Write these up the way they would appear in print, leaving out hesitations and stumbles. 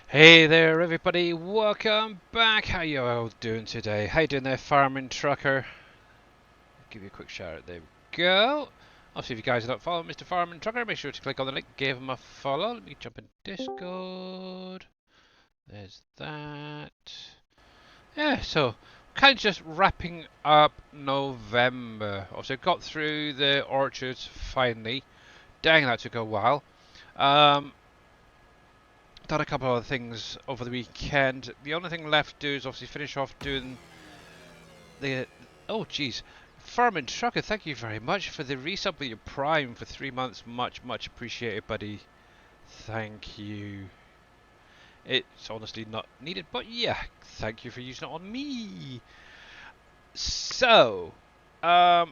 Hey there, everybody. Welcome back. How you all doing today? How you doing there, farming trucker? Give you a quick shout out. There we go. Also, if you guys are not following Mr. Farming Trucker, make sure to click on the link, give him a follow. Let me jump in Discord. There's that. Yeah, so kind of just wrapping up November. Also, got through the orchards finally. Dang, that took a while. Um, Done a couple of other things over the weekend. The only thing left to do is obviously finish off doing the... Oh, jeez. Farming Trucker, thank you very much for the resub with your Prime for 3 months. Much, much appreciated, buddy. Thank you. It's honestly not needed, but yeah, thank you for using it on me. So, how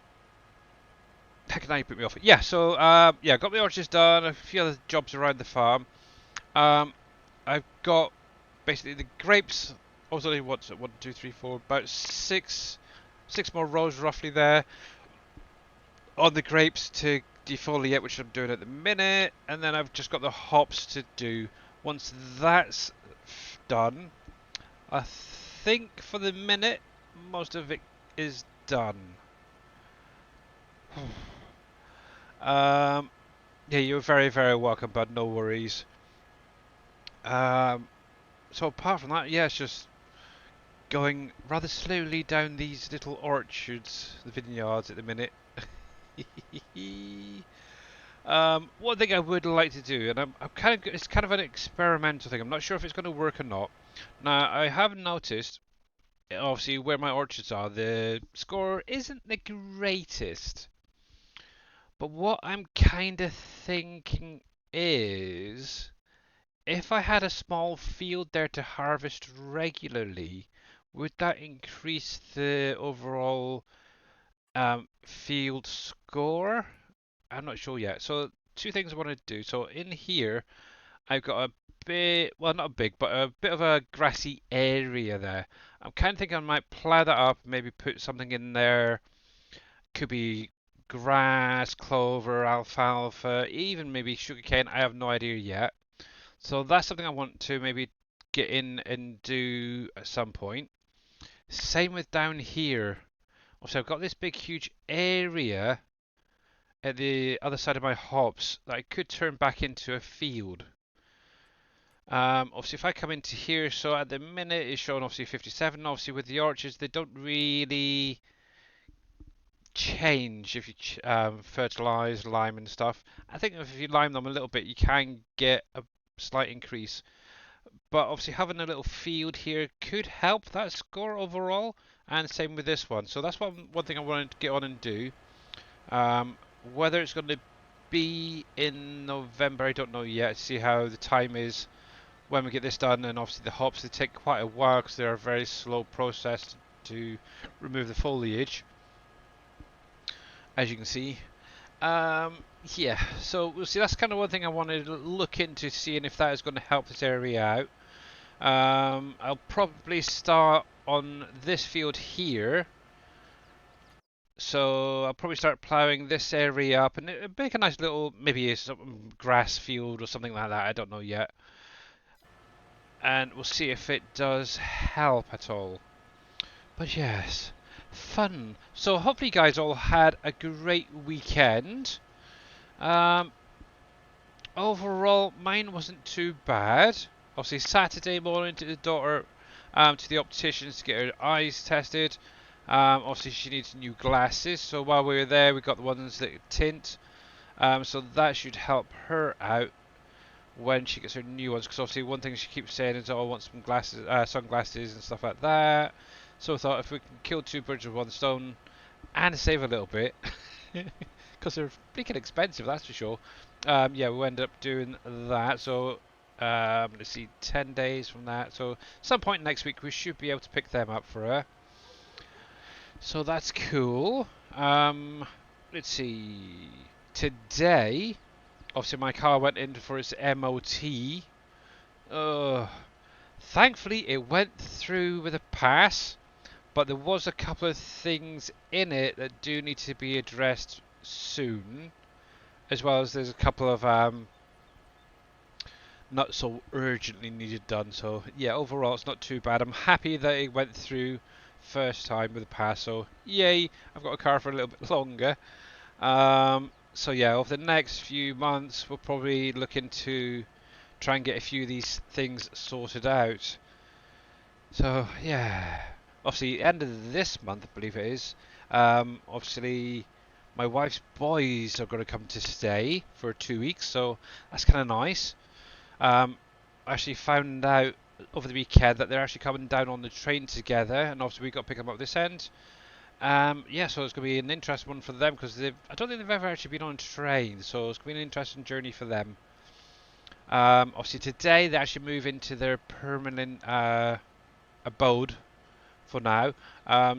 can I put me off? Yeah, so, yeah, got the orchards done, a few other jobs around the farm. Um, I've got basically the grapes. Also, what's it? 1, 2, 3, 4, about six more rows roughly there on the grapes to defoliate, which I'm doing at the minute, and then I've just got the hops to do. Once that's done, I think for the minute most of it is done. Yeah, you're very, very welcome, bud. No worries. Um, so apart from that, yeah, it's just going rather slowly down these little orchards, the vineyards at the minute. One thing I would like to do, and I'm kind of, it's kind of an experimental thing. I'm not sure if it's going to work or not. Now, I have noticed, obviously, where my orchards are, the score isn't the greatest. But what I'm kind of thinking is, if I had a small field there to harvest regularly, would that increase the overall field score? I'm not sure yet. So two things I want to do. So in here, I've got a bit, well, not a big, but a bit of a grassy area there. I'm kind of thinking I might plough that up, maybe put something in there. Could be grass, clover, alfalfa, even maybe sugarcane. I have no idea yet. So that's something I want to maybe get in and do at some point. Same with down here. Also, I've got this big, huge area at the other side of my hops that I could turn back into a field. Obviously, if I come into here, so at the minute it's showing obviously 57. Obviously, with the orchards, they don't really change if you fertilize, lime, and stuff. I think if you lime them a little bit, you can get a slight increase. But obviously, having a little field here could help that score overall, and same with this one. So that's one thing I wanted to get on and do. Um, Whether it's going to be in November, I don't know yet. See how the time is when we get this done, and obviously the hops, they take quite a while because they're a very slow process to remove the foliage, as you can see. Um, yeah, so we'll see. That's kind of one thing I wanted to look into, seeing if that is going to help this area out. I'll probably start on this field here. So I'll probably start ploughing this area up and make a nice little, maybe a grass field or something like that. I don't know yet. And we'll see if it does help at all. But yes, fun. So hopefully you guys all had a great weekend. Um, Overall, mine wasn't too bad. Obviously, Saturday morning took the daughter to the opticians to get her eyes tested. Obviously, she needs new glasses, so while we were there, we got the ones that tint. So that should help her out when she gets her new ones. Because obviously, one thing she keeps saying is, "Oh, I want some glasses, sunglasses, and stuff like that." So I thought if we can kill two birds with one stone and save a little bit, because they're freaking expensive, that's for sure. Yeah, we ended up doing that. So let's see, 10 days from that. So some point next week we should be able to pick them up for her. So that's cool. Let's see. Today, obviously my car went in for its MOT. Thankfully it went through with a pass, but there was a couple of things in it that do need to be addressed soon, as well as there's a couple of not so urgently needed done. So yeah, overall it's not too bad. I'm happy that it went through first time with the pass. So yay, I've got a car for a little bit longer. So yeah, over the next few months we'll probably look into try and get a few of these things sorted out. So yeah, obviously end of this month, I believe it is. Obviously, my wife's boys are going to come to stay for 2 weeks, so that's kind of nice. I actually found out over the weekend that they're actually coming down on the train together, and obviously we got to pick them up this end. Yeah, so it's going to be an interesting one for them because I don't think they've ever actually been on a train, so it's going to be an interesting journey for them. Obviously today they actually move into their permanent abode for now.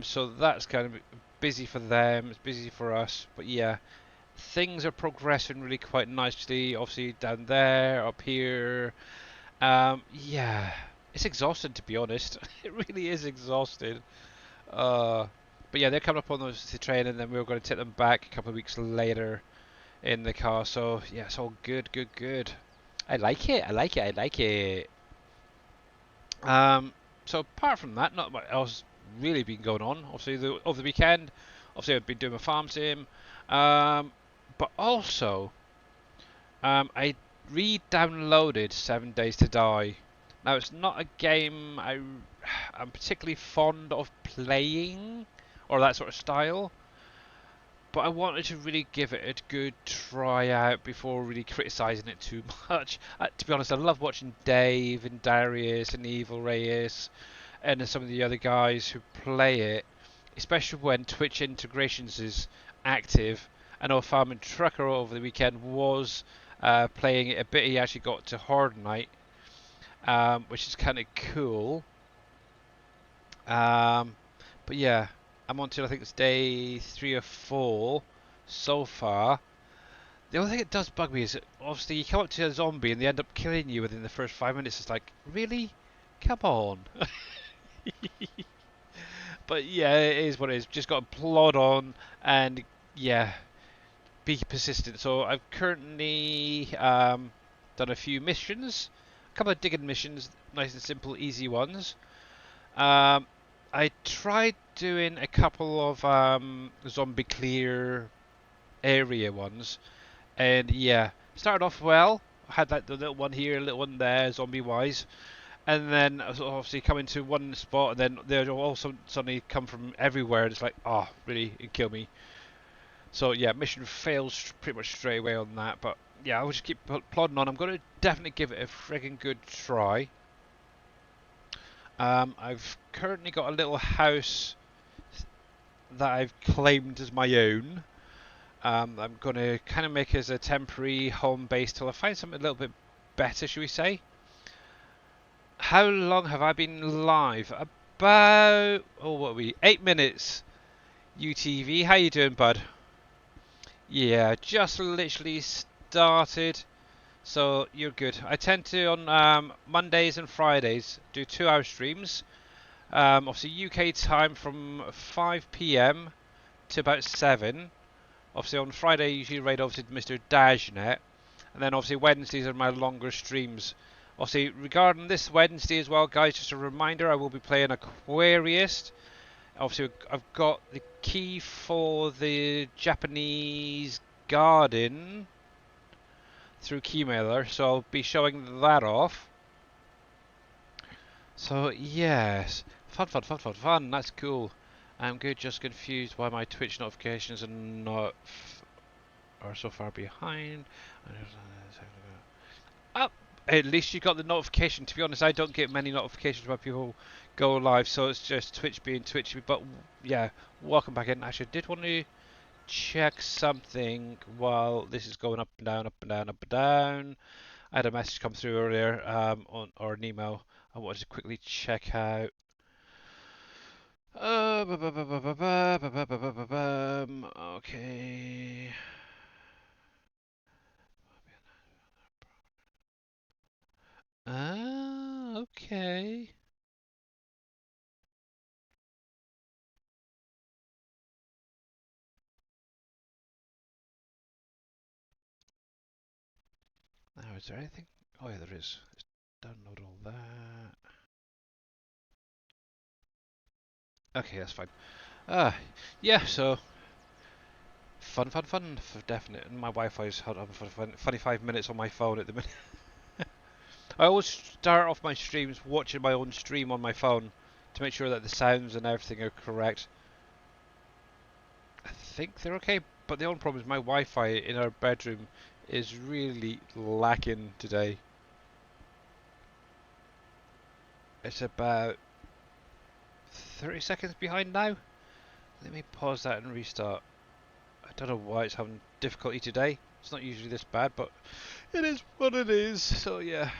So that's kind of busy for them. It's busy for us. But yeah, things are progressing really quite nicely. Obviously down there, up here. Yeah, it's exhausting to be honest. It really is exhausting. Uh, but yeah, they're coming up on the train, and then we're going to take them back a couple of weeks later in the car. So yeah, it's all good, good, good. I like it. I like it. I like it. Um, so apart from that, not much else really been going on. Obviously, over the weekend, obviously I've been doing my farm sim, but also I re-downloaded 7 Days to Die. Now it's not a game I'm particularly fond of playing or that sort of style, but I wanted to really give it a good try out before really criticising it too much. To be honest, I love watching Dave and Darius and Evil Reyes and some of the other guys who play it, especially when Twitch integrations is active. I know Farming Trucker over the weekend was playing it a bit. He actually got to Horde Night, which is kind of cool. Um, but yeah, I'm on to I think it's day 3 or 4 so far. The only thing that does bug me is that obviously you come up to a zombie and they end up killing you within the first 5 minutes. It's like, really? Come on. But yeah, it is what it is. Just got to plod on and yeah, be persistent. So I've currently done a few missions, a couple of digging missions, nice and simple, easy ones. Um, I tried doing a couple of zombie clear area ones, and yeah, started off well. I had like the little one here, a little one there, zombie wise, and then obviously come into one spot, and then they all suddenly come from everywhere. And it's like, oh, really, it kill me. So yeah, mission fails pretty much straight away on that. But yeah, I will just keep plodding on. I'm going to definitely give it a frigging good try. I've currently got a little house that I've claimed as my own. I'm going to kind of make it as a temporary home base till I find something a little bit better, should we say? How long have I been live? About, oh, what are we? 8 minutes. UTV, how you doing, bud? Yeah, just literally started, so you're good. I tend to on Mondays and Fridays do 2 hour streams. Obviously UK time from 5 p.m. to about 7. Obviously on Friday I usually raid over to Mr. Dajnet, and then obviously Wednesdays are my longer streams. Obviously regarding this Wednesday as well, guys, just a reminder, I will be playing Aquarius. Obviously I've got the key for the Japanese garden through Keymailer, so I'll be showing that off. So yes, fun, fun, fun, fun, fun. That's cool. I'm good. Just confused why my Twitch notifications are not are so far behind. Oh, at least you got the notification. To be honest, I don't get many notifications when people go live, so it's just Twitch being Twitch. But yeah, welcome back in. Actually, I did want to check something while this is going up and down, up and down, up and down. I had a message come through earlier on or an email. I wanted to quickly check out. Okay. Ah, okay. Now, is there anything? Oh yeah, there is. Let's download all that. Okay, that's fine. Yeah, so fun for definite. And my Wi-Fi's held up for 25 minutes on my phone at the minute. I always start off my streams watching my own stream on my phone to make sure that the sounds and everything are correct. I think they're okay, but the only problem is my Wi-Fi in our bedroom is really lacking today. It's about 30 seconds behind now. Let me pause that and restart. I don't know why it's having difficulty today. It's not usually this bad, but it is what it is. So yeah,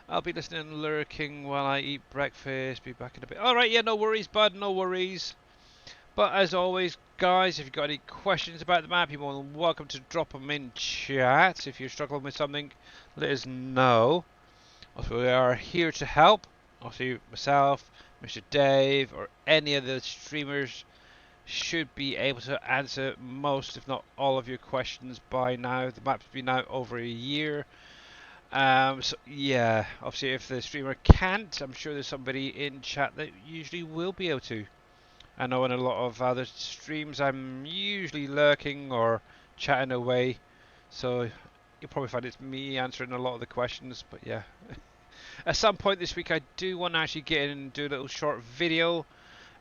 I'll be listening and lurking while I eat breakfast. Be back in a bit. Alright, yeah, no worries, bud, no worries. But as always, guys, if you've got any questions about the map, you're more than welcome to drop them in chat. If you're struggling with something, let us know. Also, we are here to help. Also, myself, Mr. Dave, or any of the streamers should be able to answer most, if not all, of your questions by now. The map's been out over a year. So yeah, obviously if the streamer can't, I'm sure there's somebody in chat that usually will be able to. I know in a lot of other streams I'm usually lurking or chatting away, so you'll probably find it's me answering a lot of the questions, but yeah. At some point this week I do want to actually get in and do a little short video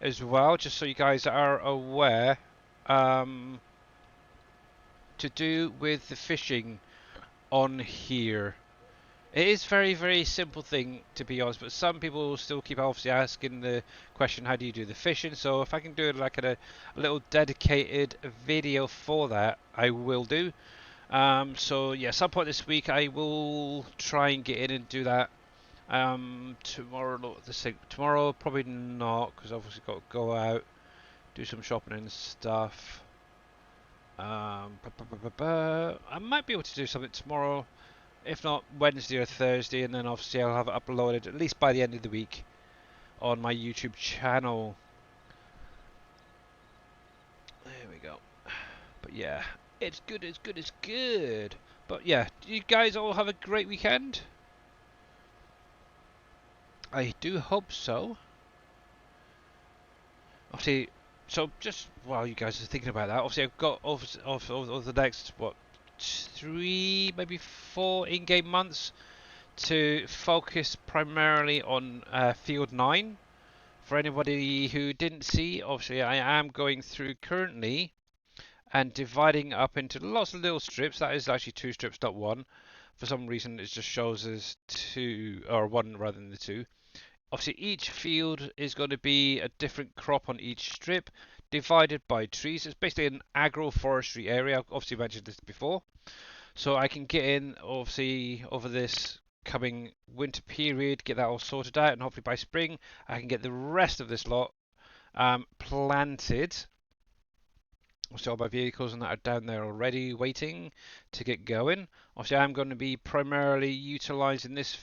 as well, just so you guys are aware, to do with the fishing on here. It is very simple thing, to be honest, but some people will still keep obviously asking the question, how do you do the fishing? So if I can do it like a little dedicated video for that, I will do. So yeah, some point this week I will try and get in and do that. Tomorrow probably not, because I've obviously got to go out, do some shopping and stuff. I might be able to do something tomorrow. If not, Wednesday or Thursday, and then obviously I'll have it uploaded at least by the end of the week on my YouTube channel. There we go. But yeah, it's good, it's good, it's good. But yeah, do you guys all have a great weekend? I do hope so. Obviously, so just while you guys are thinking about that, obviously I've got over the next, what, 3, maybe 4 in-game months to focus primarily on Field 9. For anybody who didn't see, obviously I am going through currently and dividing up into lots of little strips. That is actually 2 strips, not 1. For some reason it just shows as 2, or 1 rather than the 2. Obviously each field is going to be a different crop on each strip, divided by trees. It's basically an agroforestry area. I've obviously mentioned this before. So I can get in, obviously, over this coming winter period, get that all sorted out, and hopefully by spring I can get the rest of this lot planted. Obviously all my vehicles and that are down there already waiting to get going. Obviously I'm going to be primarily utilising this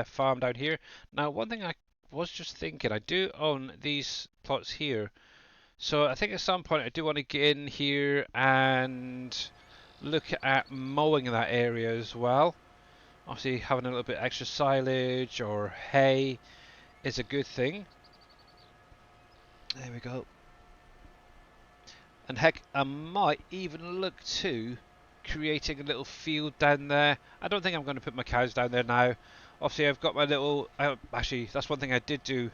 farm down here. Now one thing I was just thinking, I do own these plots here. So I think at some point I do want to get in here and look at mowing that area as well. Obviously having a little bit extra silage or hay is a good thing. There we go. And heck, I might even look to creating a little field down there. I don't think I'm going to put my cows down there now. Obviously I've got my little, actually that's one thing I did do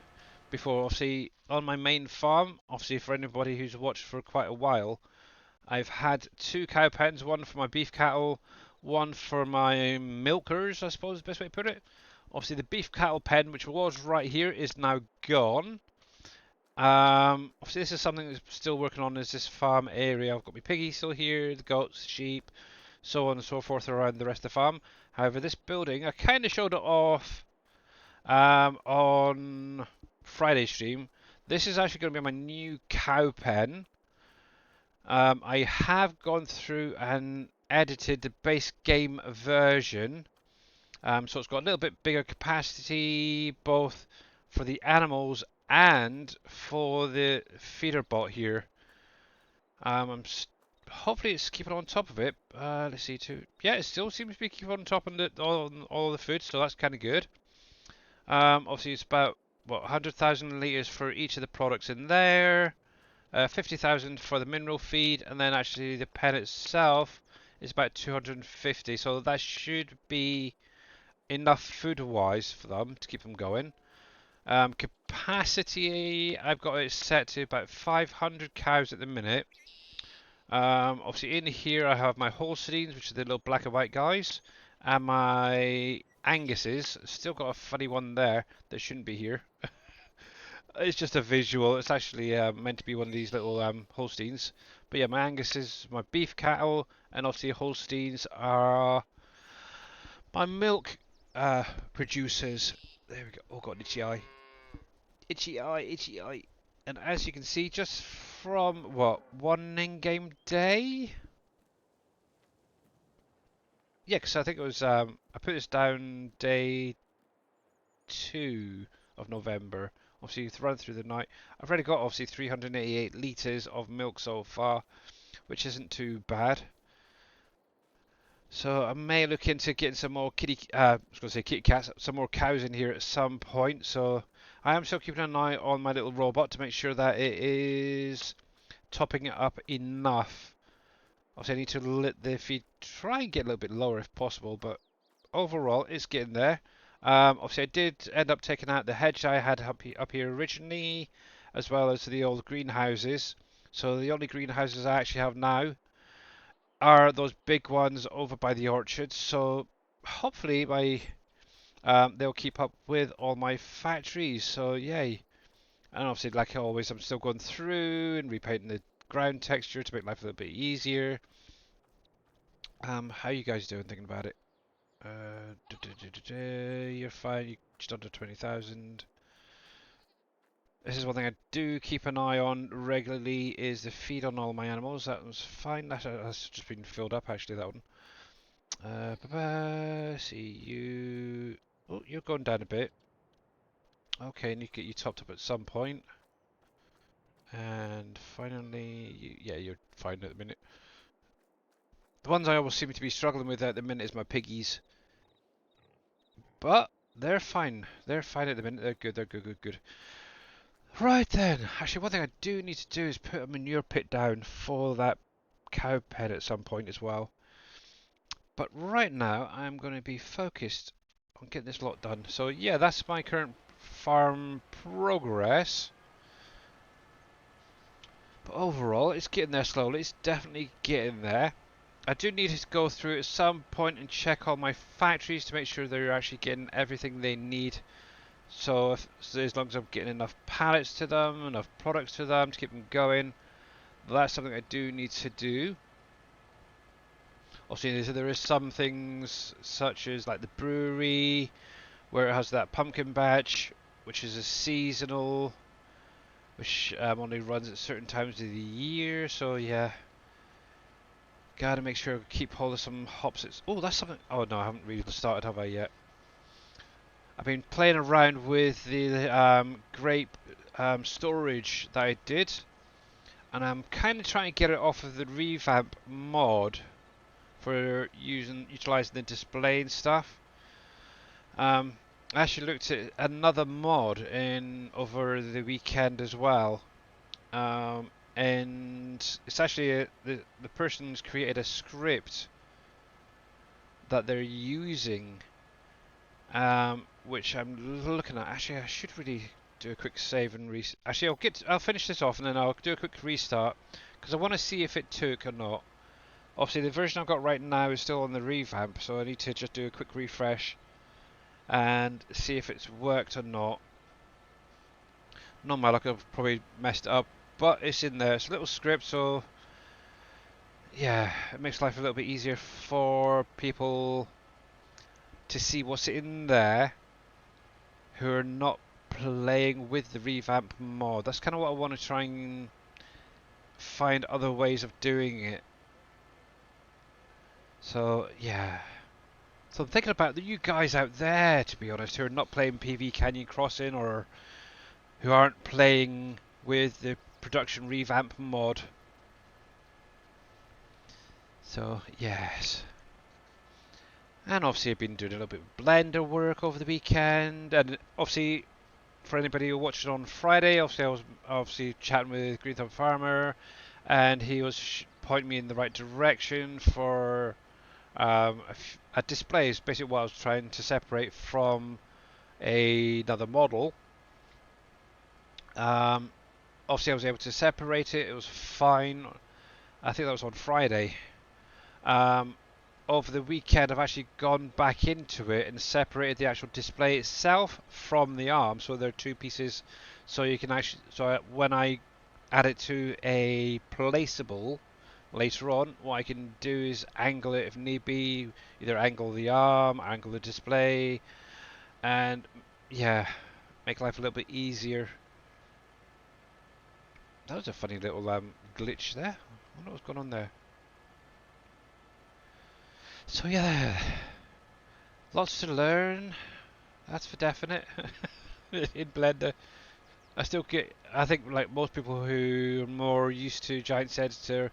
before. Obviously on my main farm, obviously for anybody who's watched for quite a while, I've had 2 cow pens, one for my beef cattle, one for my milkers, I suppose is the best way to put it. Obviously the beef cattle pen, which was right here, is now gone. Obviously this is something that's still working on, is this farm area. I've got my piggy still here, the goats, sheep, so on and so forth around the rest of the farm. However, this building, I kind of showed it off on Friday stream. This is actually going to be my new cow pen. I have gone through and edited the base game version, so it's got a little bit bigger capacity both for the animals and for the feeder bot here. I'm hopefully it's keeping on top of it. Let's see, too. Yeah, it still seems to be keeping on top of all the food, so that's kind of good. Obviously, it's about, what, 100,000 litres for each of the products in there. 50,000 for the mineral feed, and then actually the pen itself is about 250, so that should be enough food-wise for them to keep them going. Capacity, I've got it set to about 500 cows at the minute. Obviously in here I have my Holsteins, which are the little black and white guys, and my Anguses. Still got a funny one there that shouldn't be here. It's just a visual. It's actually meant to be one of these little Holsteins. But yeah, my Angus is my beef cattle, and obviously Holsteins are my milk producers. There we go. Oh, got an itchy eye. Itchy eye, itchy eye. And as you can see, just from, what, one in-game day? Yeah, because I think it was, I put this down day 2 of November. Obviously, it's run through the night. I've already got, obviously, 388 litres of milk so far, which isn't too bad. So I may look into getting some more I was going to say kitty cats, some more cows in here at some point. So I am still keeping an eye on my little robot to make sure that it is topping it up enough. Obviously I need to let the feed try and get a little bit lower if possible, but overall it's getting there. Obviously I did end up taking out the hedge I had up here originally, as well as the old greenhouses. So the only greenhouses I actually have now are those big ones over by the orchards. So hopefully they'll keep up with all my factories. So yay! And obviously, like always, I'm still going through and repainting the ground texture to make life a little bit easier. How you guys doing? Thinking about it? You're fine. You just under 20,000. This is one thing I do keep an eye on regularly is the feed on all my animals. That was fine. That's just been filled up actually. That one. See you. Oh, you're going down a bit. Okay, I need to get you topped up at some point. And finally, yeah, you're fine at the minute. The ones I always seem to be struggling with at the minute is my piggies. But they're fine. They're fine at the minute. They're good. They're good, good, good. Right then. Actually, one thing I do need to do is put a manure pit down for that cow pen at some point as well. But right now, I'm going to be focused on getting this lot done. So yeah, that's my current farm progress. But overall, it's getting there slowly. It's definitely getting there. I do need to go through at some point and check all my factories to make sure they're actually getting everything they need. So as long as I'm getting enough pallets to them, enough products to them to keep them going, that's something I do need to do. Obviously, there is some things such as like the brewery, where it has that pumpkin batch, which is a seasonal, which only runs at certain times of the year. So yeah, gotta make sure I keep hold of some hops. Oh, that's something. Oh no, I haven't really started, have I yet? I've been playing around with the grape storage that I did, and I'm kind of trying to get it off of the revamp mod for utilizing the display and stuff. I actually looked at another mod over the weekend as well, and it's actually the person's created a script that they're using, which I'm looking at. Actually, I should really do a quick save and actually I'll finish this off and then I'll do a quick restart because I want to see if it took or not. Obviously, the version I've got right now is still on the revamp, so I need to just do a quick refresh and see if it's worked or not. Not my luck, I've probably messed it up, but it's in there. It's a little script, so yeah, it makes life a little bit easier for people to see what's in there who are not playing with the revamp mod. That's kind of what I want to try and find other ways of doing it. So yeah. So I'm thinking about you guys out there, to be honest, who are not playing PV Canyon Crossing or who aren't playing with the production revamp mod. So yes, and obviously I've been doing a little bit of Blender work over the weekend, and obviously for anybody who watched it on Friday, obviously I was obviously chatting with Green Thumb Farmer, and he was pointing me in the right direction for a display. Is basically what I was trying to separate from another model. Um, Obviously I was able to separate it. It was fine. I think that was on Friday. Um, over the weekend, I've actually gone back into it and separated the actual display itself from the arm, so there are two pieces. So you can actually, when I add it to a placeable later on, what I can do is angle it if need be, either angle the arm, angle the display, and yeah, make life a little bit easier. That was a funny little glitch there. I wonder what's going on there. So yeah, lots to learn. That's for definite. In Blender, I think like most people who are more used to Giant's Editor,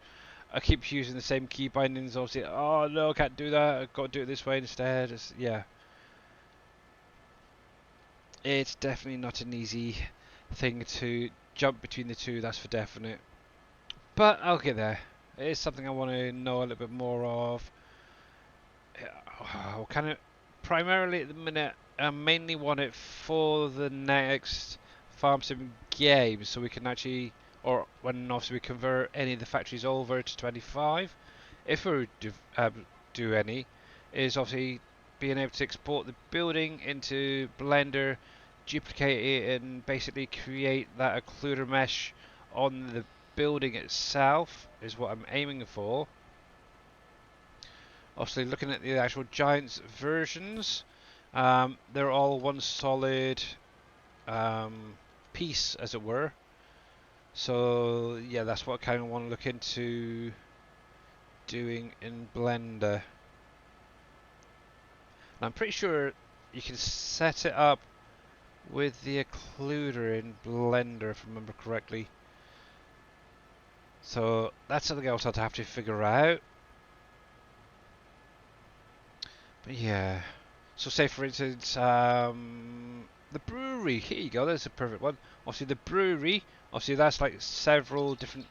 I keep using the same key bindings. Obviously, oh no, I can't do that. I've got to do it this way instead. Yeah, it's definitely not an easy thing to jump between the two. That's for definite. But I'll get there. It is something I want to know a little bit more of. Kind of primarily at the minute, I mainly want it for the next farm sim game, so we can actually, or when obviously we convert any of the factories over to 25, if we do any, is obviously being able to export the building into Blender, duplicate it, and basically create that occluder mesh on the building itself is what I'm aiming for. Obviously, looking at the actual Giants versions, they're all one solid piece, as it were. So yeah, that's what I kind of want to look into doing in Blender. And I'm pretty sure you can set it up with the occluder in Blender, if I remember correctly. So that's something else I'll have to figure out. But yeah. So say for instance, the brewery. Here you go. There's a perfect one. Obviously the brewery. Obviously that's like several different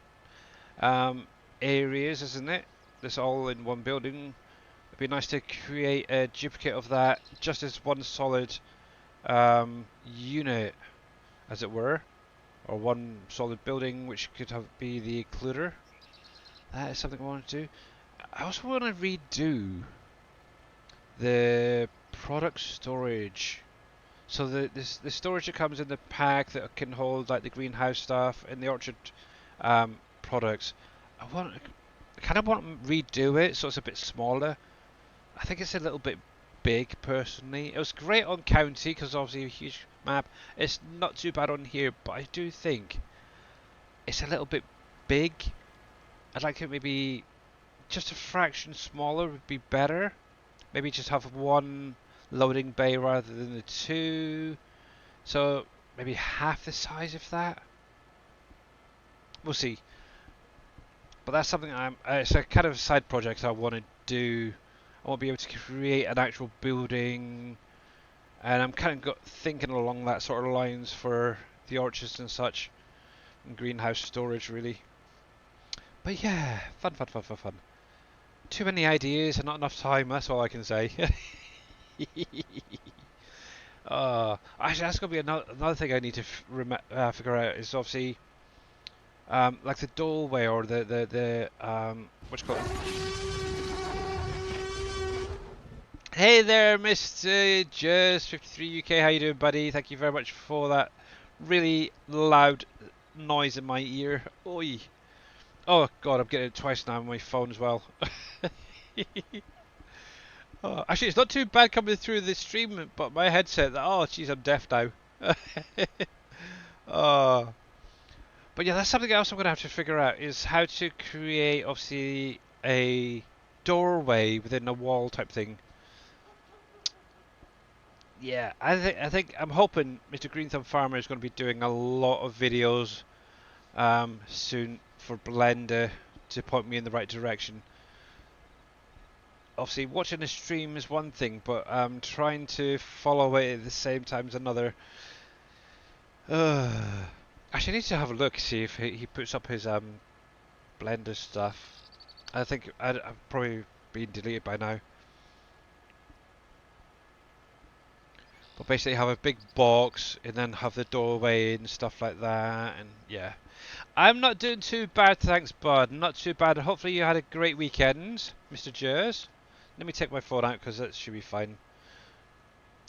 areas, isn't it? That's all in one building. It'd be nice to create a duplicate of that, just as one solid unit, as it were, or one solid building, which could be the occluder. That is something I want to do. I also want to redo the product storage. So the storage that comes in the pack that can hold like the greenhouse stuff and the orchard products, I kind of want to redo it so it's a bit smaller. I think it's a little bit big personally. It was great on county because obviously a huge map. It's not too bad on here, but I do think it's a little bit big. I'd like it maybe just a fraction smaller would be better. Maybe just have one loading bay rather than the two. So maybe half the size of that. We'll see. But that's something it's a kind of side project I want to do. I want to be able to create an actual building, and I'm kind of thinking along that sort of lines for the orchards and such, and greenhouse storage really. But yeah, fun, fun, fun, fun, fun. Too many ideas and not enough time. That's all I can say. Actually, that's gonna be another thing I need to figure out is obviously like the doorway or the what's it called? Hey there, Mr. Just53 UK. How you doing, buddy? Thank you very much for that really loud noise in my ear. Oi. Oh God, I'm getting it twice now on my phone as well. Oh, actually, it's not too bad coming through the stream, but my headset. Oh, jeez, I'm deaf now. Oh. But yeah, that's something else I'm going to have to figure out is how to create, obviously, a doorway within a wall type thing. Yeah, I think I'm hoping Mr. Green Thumb Farmer is going to be doing a lot of videos soon for Blender to point me in the right direction. obviously watching a stream is one thing, but trying to follow it at the same time is another. Actually, I need to have a look, see if he puts up his Blender stuff. I think I've probably been deleted by now. But basically have a big box and then have the doorway and stuff like that, and yeah. I'm not doing too bad, thanks bud, not too bad. Hopefully you had a great weekend, Mr. Jers. Let me take my phone out because that should be fine.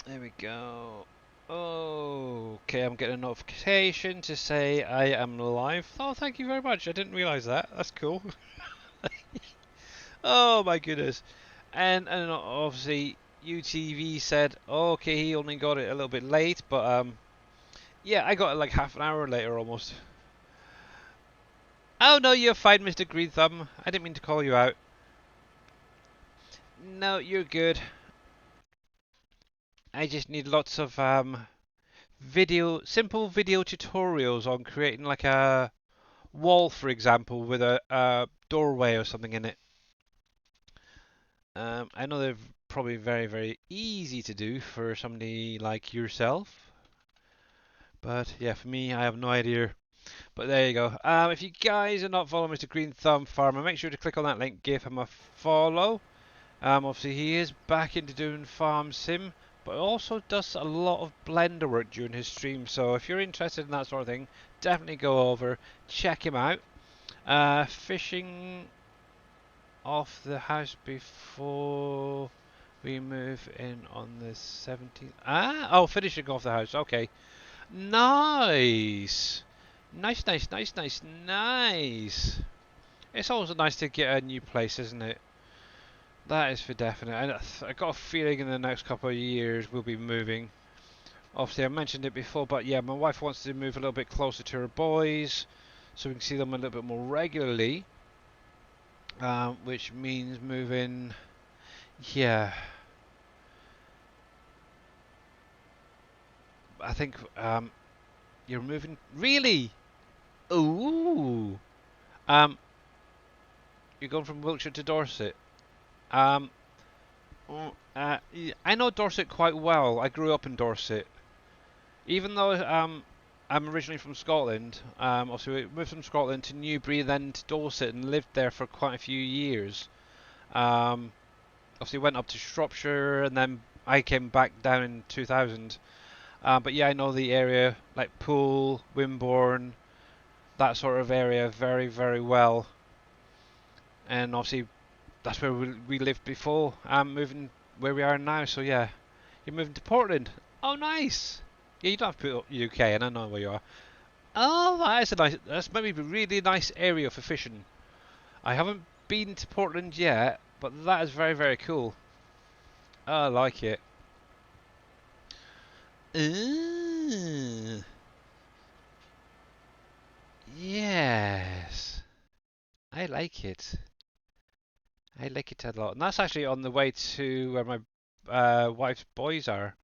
There we go. Okay, I'm getting a notification to say I am live. Oh, thank you very much. I didn't realise that. That's cool. Oh my goodness. And obviously UTV said, oh, okay, he only got it a little bit late, but yeah, I got it like half an hour later almost. Oh no, you're fine, Mr. Green Thumb. I didn't mean to call you out. No, you're good. I just need lots of simple video tutorials on creating like a wall, for example, with a doorway or something in it. I know they're probably very, very easy to do for somebody like yourself. But yeah, for me, I have no idea. But there you go. If you guys are not following Mr. Green Thumb Farmer, make sure to click on that link, give him a follow. Obviously, he is back into doing farm sim, but also does a lot of Blender work during his stream. So if you're interested in that sort of thing, definitely go over, check him out. Fishing off the house before we move in on the 17th. Oh, finishing off the house. Okay. Nice. Nice, nice, nice, nice, nice. It's always nice to get a new place, isn't it? That is for definite. And I got a feeling in the next couple of years we'll be moving. Obviously, I mentioned it before, but yeah, my wife wants to move a little bit closer to her boys so we can see them a little bit more regularly. Which means moving. Yeah. I think you're moving. Really? Ooh. Um, you're going from Wiltshire to Dorset. Um, I know Dorset quite well. I grew up in Dorset. Even though I'm originally from Scotland, obviously we moved from Scotland to Newbury, then to Dorset, and lived there for quite a few years. Obviously went up to Shropshire, and then I came back down in 2000. But yeah, I know the area, like Poole, Wimborne, that sort of area very, very well. And obviously that's where we lived before. I'm moving where we are now, so yeah. You're moving to Portland. Oh, nice. Yeah, you don't have to put UK, and I know where you are. Oh, that's maybe a really nice area for fishing. I haven't been to Portland yet, but that is very, very cool. I like it. Ooh. Yes. I like it. I like it a lot. And that's actually on the way to where my wife's boys are.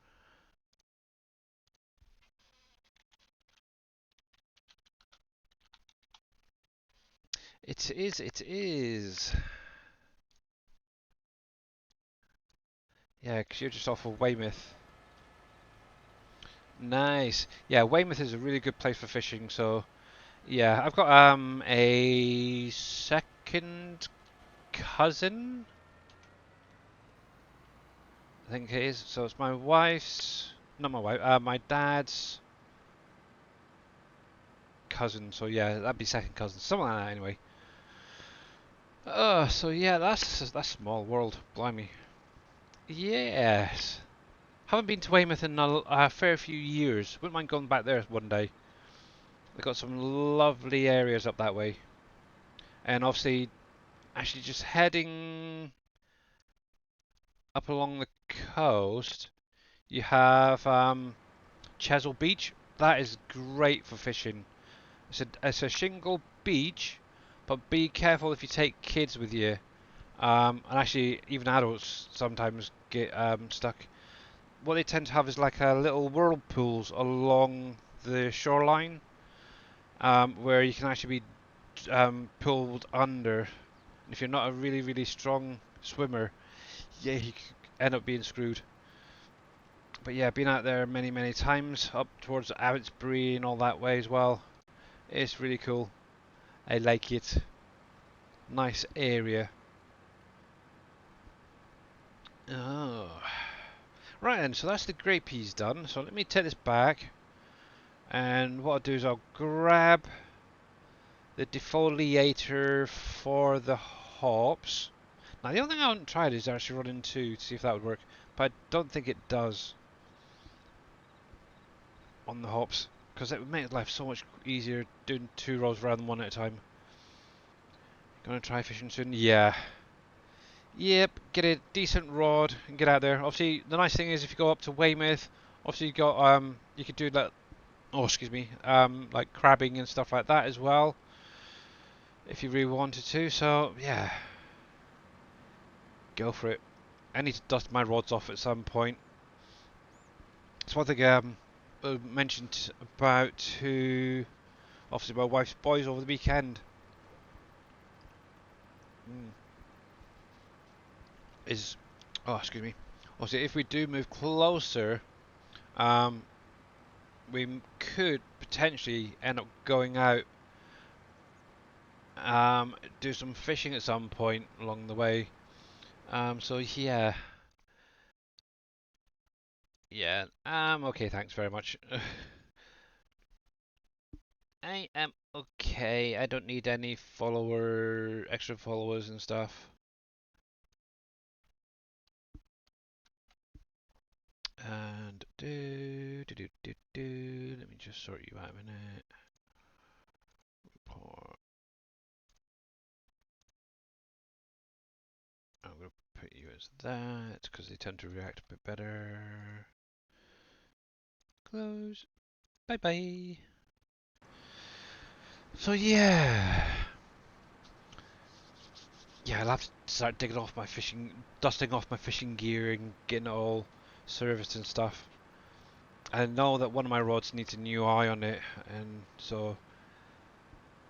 It is, it is. Yeah, 'cause you're just off of Weymouth. Nice. Yeah, Weymouth is a really good place for fishing, so yeah, I've got a second cousin, I think it is. So it's my wife's, not my wife, my dad's cousin. So yeah, that'd be second cousin, something like that anyway. So yeah, that's small world, blimey. Yes. Haven't been to Weymouth in a fair few years. Wouldn't mind going back there one day. They've got some lovely areas up that way. And obviously, actually just heading up along the coast, you have Chesil Beach. That is great for fishing. It's a shingle beach, but be careful if you take kids with you. And actually, even adults sometimes get stuck. What they tend to have is like a little whirlpools along the shoreline, where you can actually be pulled under. If you're not a really, really strong swimmer, yeah, you could end up being screwed. But yeah, been out there many, many times, up towards Abbotsbury and all that way as well. It's really cool. I like it. Nice area. Oh. Right then, so that's the grape peas done. So let me take this back. And what I'll do is I'll grab the defoliator for the hops. Now the only thing I haven't tried is actually running two to see if that would work. But I don't think it does on the hops. Because it would make life so much easier doing 2 rows rather than 1 at a time. Gonna try fishing soon? Yeah. Yep, get a decent rod and get out there. Obviously, the nice thing is if you go up to Weymouth, obviously you got you could do that. Oh, excuse me, like crabbing and stuff like that as well, if you really wanted to. So yeah, go for it. I need to dust my rods off at some point. It's one thing mentioned about to obviously my wife's boys over the weekend. Is oh, excuse me. Obviously, if we do move closer, um, we could potentially end up going out, do some fishing at some point along the way. So yeah, yeah. Okay. Thanks very much. I am okay. I don't need any extra followers and stuff. And let me just sort you out a minute. Report. I'm going to put you as that because they tend to react a bit better. Close. Bye bye. So yeah. Yeah, I'll have to start digging off my fishing, dusting off my fishing gear and getting it all serviced and stuff. I know that one of my rods needs a new eye on it, and so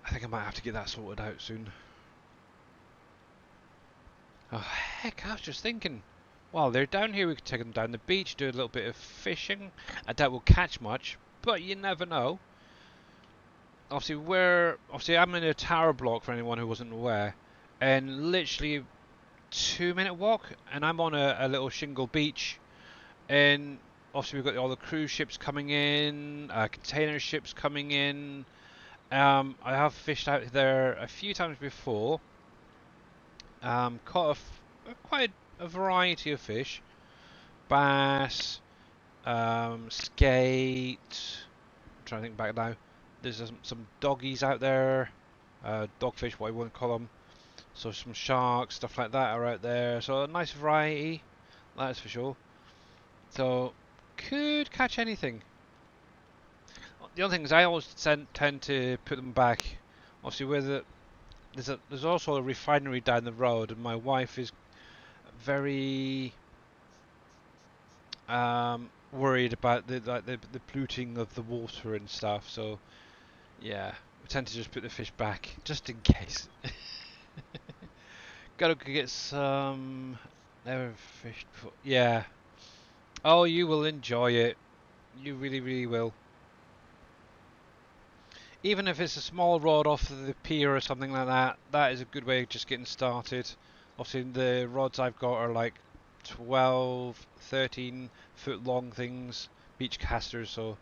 I think I might have to get that sorted out soon. Oh heck, I was just thinking, while they're down here we could take them down the beach, do a little bit of fishing. I doubt we'll catch much, but you never know. Obviously I'm in a tower block for anyone who wasn't aware, and literally 2-minute walk and I'm on a little shingle beach, and obviously we've got all the cruise ships coming in, container ships coming in. I have fished out there a few times before. Caught quite a variety of fish. Bass, skate. I'm trying to think back now. There's some doggies out there. Dogfish, what I want to call them. So some sharks, stuff like that are out there. So a nice variety, that's for sure. So could catch anything. The other thing is I always tend to put them back. Obviously, there's also a refinery down the road, and my wife is very worried about the polluting of the water and stuff. So yeah, we tend to just put the fish back just in case. Gotta go get some. Never fished before. Yeah. Oh, you will enjoy it. You really, really will. Even if it's a small rod off the pier or something like that, that is a good way of just getting started. Obviously, the rods I've got are like 12, 13 foot long things, beach casters, so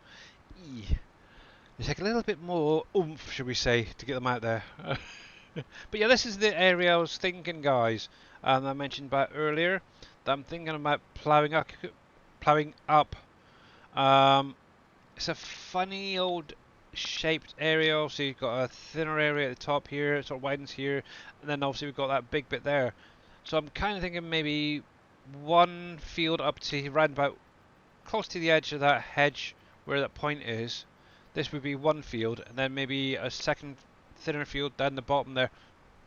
they take a little bit more oomph, should we say, to get them out there. But yeah, this is the area I was thinking, guys. I mentioned about earlier that I'm thinking about ploughing up. Ploughing up. It's a funny old shaped area. Obviously, you've got a thinner area at the top here, it sort of widens here, and then obviously we've got that big bit there. So I'm kind of thinking maybe one field up to round about close to the edge of that hedge where that point is. This would be one field, and then maybe a second thinner field down the bottom there.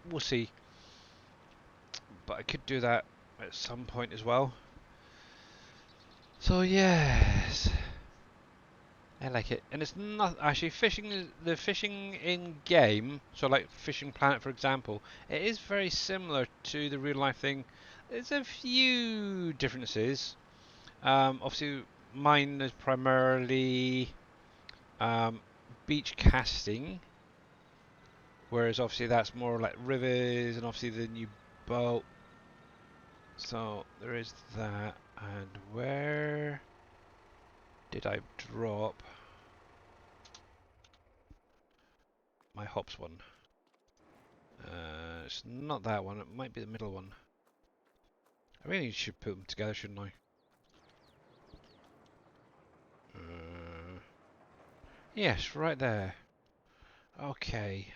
We'll see. But I could do that at some point as well. So yes. I like it, and it's not actually fishing. The fishing in game, so like Fishing Planet, for example, it is very similar to the real life thing. There's a few differences. Obviously, mine is primarily um, beach casting, whereas obviously that's more like rivers and obviously the new boat. So there is that. And where did I drop my hops one? It's not that one. It might be the middle one. I really should put them together, shouldn't I? Yes, right there. Okay.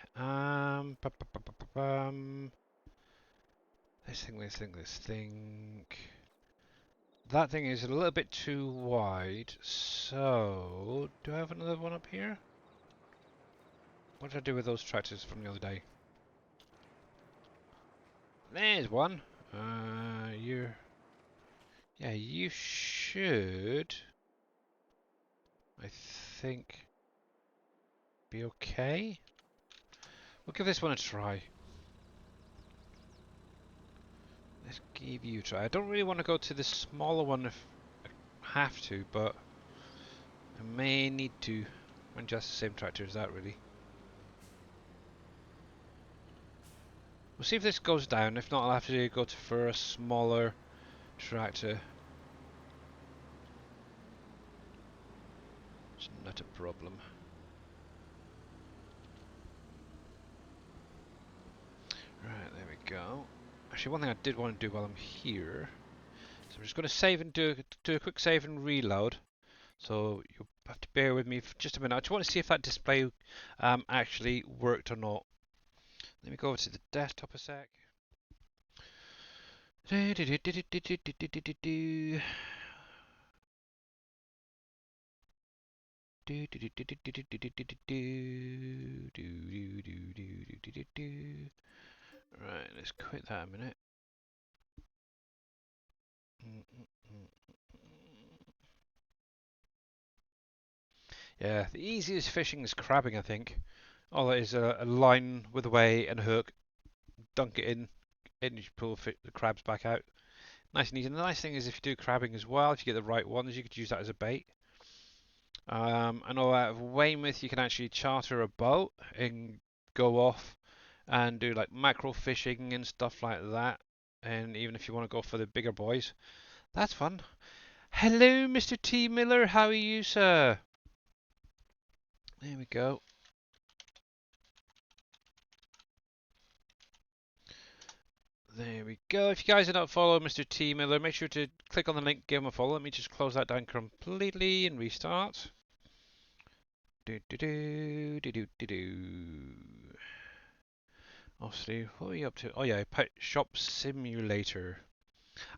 Let's think. That thing is a little bit too wide. So, do I have another one up here? What did I do with those tractors from the other day? There's one. Yeah, you should, I think, be okay. We'll give this one a try. Let's give you a try. I don't really want to go to the smaller one if I have to, but I may need to. And just the same tractor as that, really. We'll see if this goes down. If not, I'll have to go for a smaller tractor. It's not a problem. Right, there we go. Actually, one thing I did want to do while I'm here, so I'm just going to save and do a quick save and reload. So you'll have to bear with me for just a minute. I just want to see if that display actually worked or not. Let me go over to the desktop a sec. Right, let's quit that a minute. Yeah, the easiest fishing is crabbing, I think. All it is a line with a weight and a hook, dunk it in, and you pull the crabs back out. Nice and easy. And the nice thing is if you do crabbing as well, if you get the right ones, you could use that as a bait. I know out of Weymouth you can actually charter a boat and go off and do like mackerel fishing and stuff like that. And even if you want to go for the bigger boys, that's fun. Hello, Mr. T. Miller. How are you, sir? There we go. There we go. If you guys are not following Mr. T. Miller, make sure to click on the link, give him a follow. Let me just close that down completely and restart. Do do do do do do do. Obviously, what are you up to? Oh yeah, Pet Shop Simulator.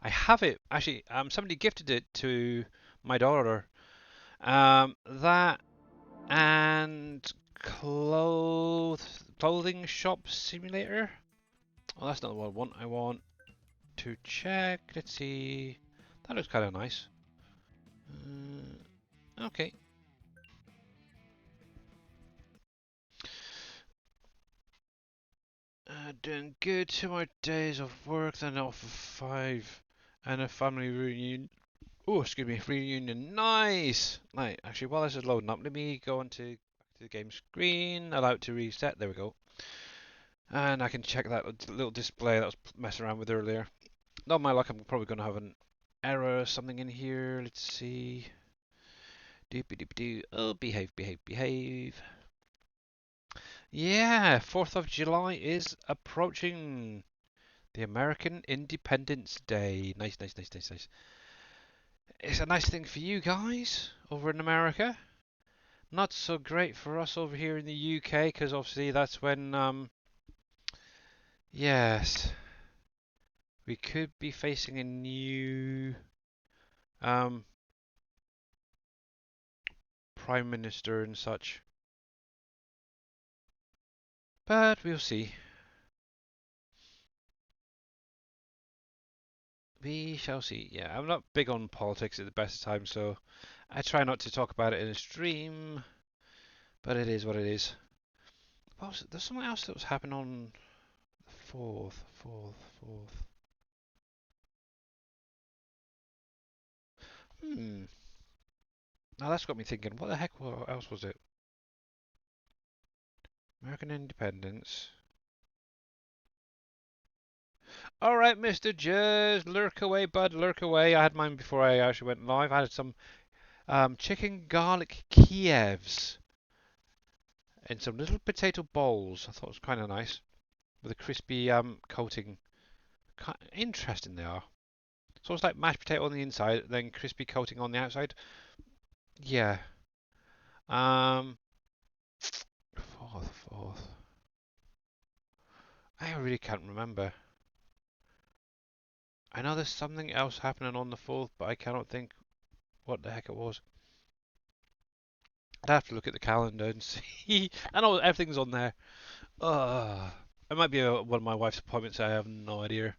I have it actually. Somebody gifted it to my daughter. That and clothing shop simulator. Oh, that's not what I want. I want to check. Let's see. That looks kind of nice. Okay. Doing good. 2 more days of work, then off for 5, and a family reunion. Oh, excuse me, reunion. Nice. Right. Actually, while this is loading up, let me go into back to the game screen. Allow it to reset. There we go. And I can check that little display that I was messing around with earlier. Not my luck. I'm probably going to have an error or something in here. Let's see. Doopy doopy doo. Oh, behave, behave, behave. Yeah, 4th of July is approaching. The American Independence Day. Nice, nice, nice, nice, nice. It's a nice thing for you guys over in America. Not so great for us over here in the UK because obviously that's when, yes, we could be facing a new um, Prime Minister and such. But we'll see. We shall see. Yeah, I'm not big on politics at the best of times, so I try not to talk about it in a stream. But it is what it is. There's something else that was happening on the 4th. Hmm. Now that's got me thinking. What the heck else was it? American independence. All right, Mr. Jez, lurk away, bud, lurk away. I had mine before I actually went live. I had some chicken garlic Kievs in some little potato bowls. I thought it was kind of nice with a crispy coating. Interesting they are. So it's like mashed potato on the inside, then crispy coating on the outside. Yeah. Um, fourth. I really can't remember. I know there's something else happening on the fourth, but I cannot think what the heck it was. I'd have to look at the calendar and see. I know everything's on there. It might be one of my wife's appointments. I have no idea.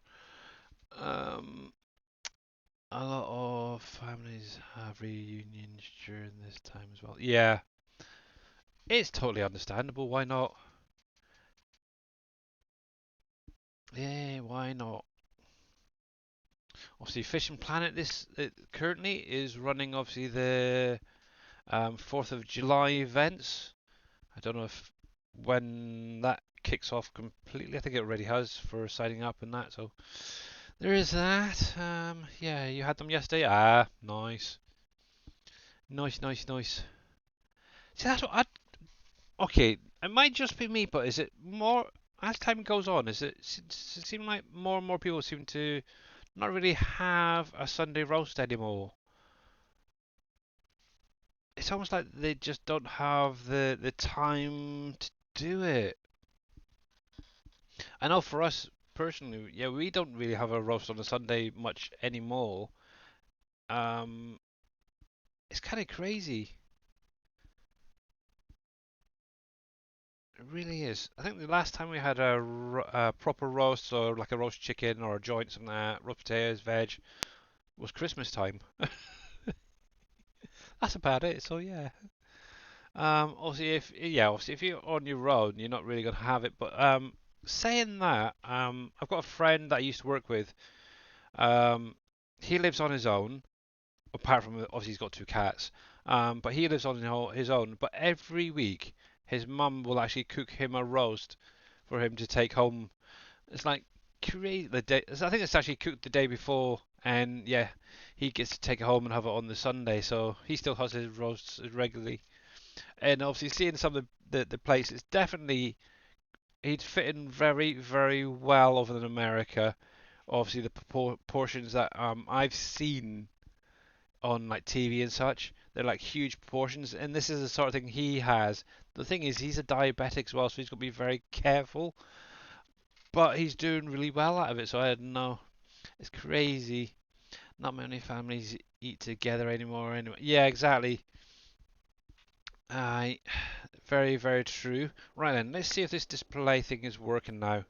Um, a lot of families have reunions during this time as well. Yeah, it's totally understandable. Why not? Yeah, why not? Obviously, Fishing Planet this currently is running obviously the 4th of July events. I don't know if when that kicks off completely. I think it already has for signing up and that. So there is that. Yeah, you had them yesterday. Ah, nice, nice. See, that's what I. Okay, it might just be me, but is it more as time goes on? Does it seem like more and more people seem to not really have a Sunday roast anymore? It's almost like they just don't have the time to do it. I know for us personally, yeah, we don't really have a roast on a Sunday much anymore. Um, it's kind of crazy. It really is. I think the last time we had a proper roast, or like a roast chicken or a joint, something like that, roast potatoes, veg, was Christmas time. That's about it. So yeah. Obviously if you're on your own, you're not really gonna have it. But saying that, I've got a friend that I used to work with. Um, he lives on his own. Apart from obviously he's got two cats. But he lives on his own. But every week, his mum will actually cook him a roast for him to take home. It's like crazy. The day, I think it's actually cooked the day before, and yeah, he gets to take it home and have it on the Sunday. So he still has his roasts regularly. And obviously, seeing some of the places, definitely he'd fit in very well over in America. Obviously, the portions that I've seen on like TV and such, they're like huge proportions, and this is the sort of thing he has. The thing is, he's a diabetic as well, so he's got to be very careful. But he's doing really well out of it, so I don't know. It's crazy. Not many families eat together anymore. Anyway, yeah, exactly. I very true. Right then, let's see if this display thing is working now.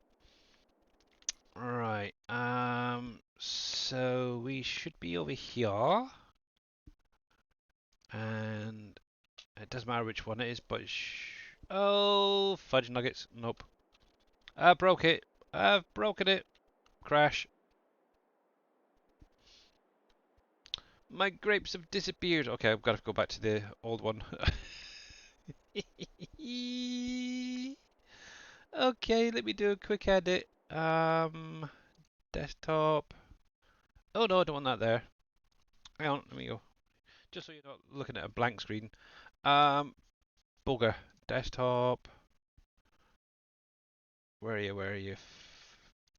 Right. So we should be over here, and it doesn't matter which one it is, but oh, fudge nuggets. Nope. I broke it. I've broken it. Crash. My grapes have disappeared. Okay, I've got to go back to the old one. Okay, let me do a quick edit. Desktop. Oh no, I don't want that there. Hang on, let me go. Just so you're not looking at a blank screen. Um, Bugger. Desktop. Where are you? Where are you?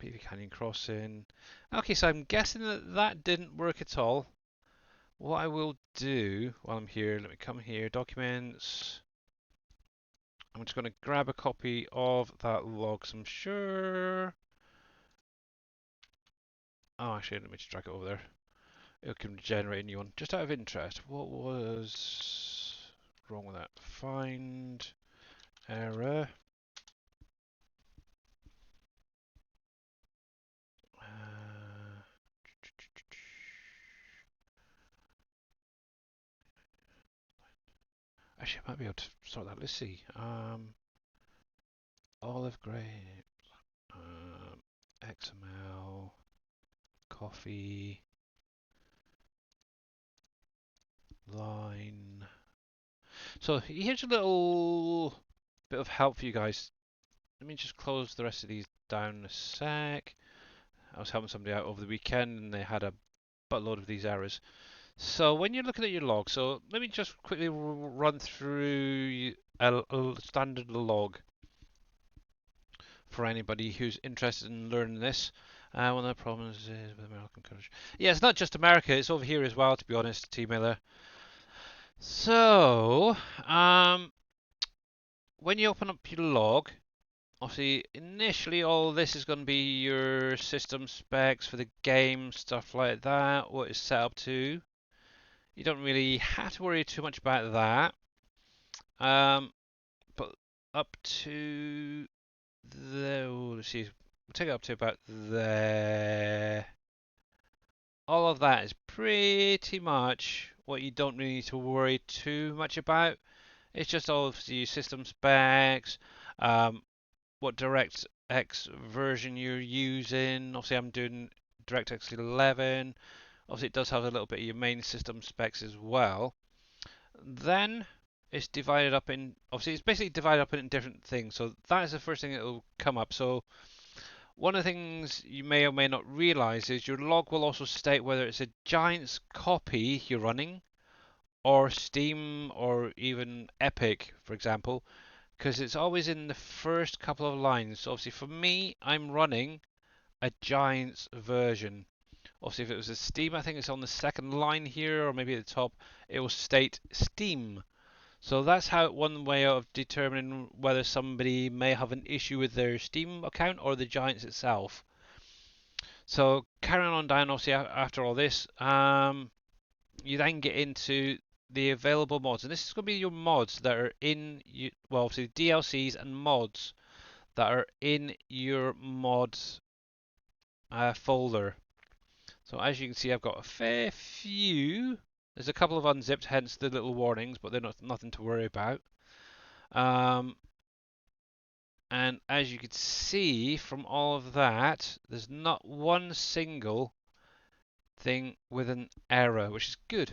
PV Canyon Crossing. Okay, so I'm guessing that that didn't work at all. What I will do while I'm here, let me come here, documents. I'm just going to grab a copy of that log, so I'm sure. Oh, actually, let me just drag it over there. It can generate a new one. Just out of interest, what was wrong with that? Find error. Actually, I might be able to sort that. Let's see. Olive grape, XML, coffee. line. So here's a little bit of help for you guys. Let me just close the rest of these down a sec. I was helping somebody out over the weekend and they had a buttload of these errors. So when you're looking at your log, so let me just quickly run through a standard log for anybody who's interested in learning this. One of the problems is with American country. Yeah, it's not just America, it's over here as well, to be honest, T-Mailer. So, when you open up your log, obviously, initially all this is going to be your system specs for the game, stuff like that, what it's set up to. You don't really have to worry too much about that. But up to let's see, we'll take it up to about there. All of that is pretty much what you don't really need to worry too much about. It's just obviously your system specs, what DirectX version you're using. Obviously, I'm doing DirectX 11. Obviously, it does have a little bit of your main system specs as well. Then it's divided up in, obviously, it's basically divided up in different things. So that is the first thing that will come up. So one of the things you may or may not realize is your log will also state whether it's a Giants copy you're running or Steam or even Epic, for example, because it's always in the first couple of lines. So obviously for me, I'm running a Giants version. Obviously if it was a Steam, I think it's on the second line here or maybe at the top, it will state Steam. So that's how one way of determining whether somebody may have an issue with their Steam account or the Giants itself. So carrying on down, obviously after all this, you then get into the available mods, and this is going to be your mods that are in well, obviously DLCs and mods that are in your mods folder. So as you can see, I've got a fair few. There's a couple of unzipped, hence the little warnings, but they're nothing to worry about. And as you can see from all of that, there's not one single thing with an error, which is good.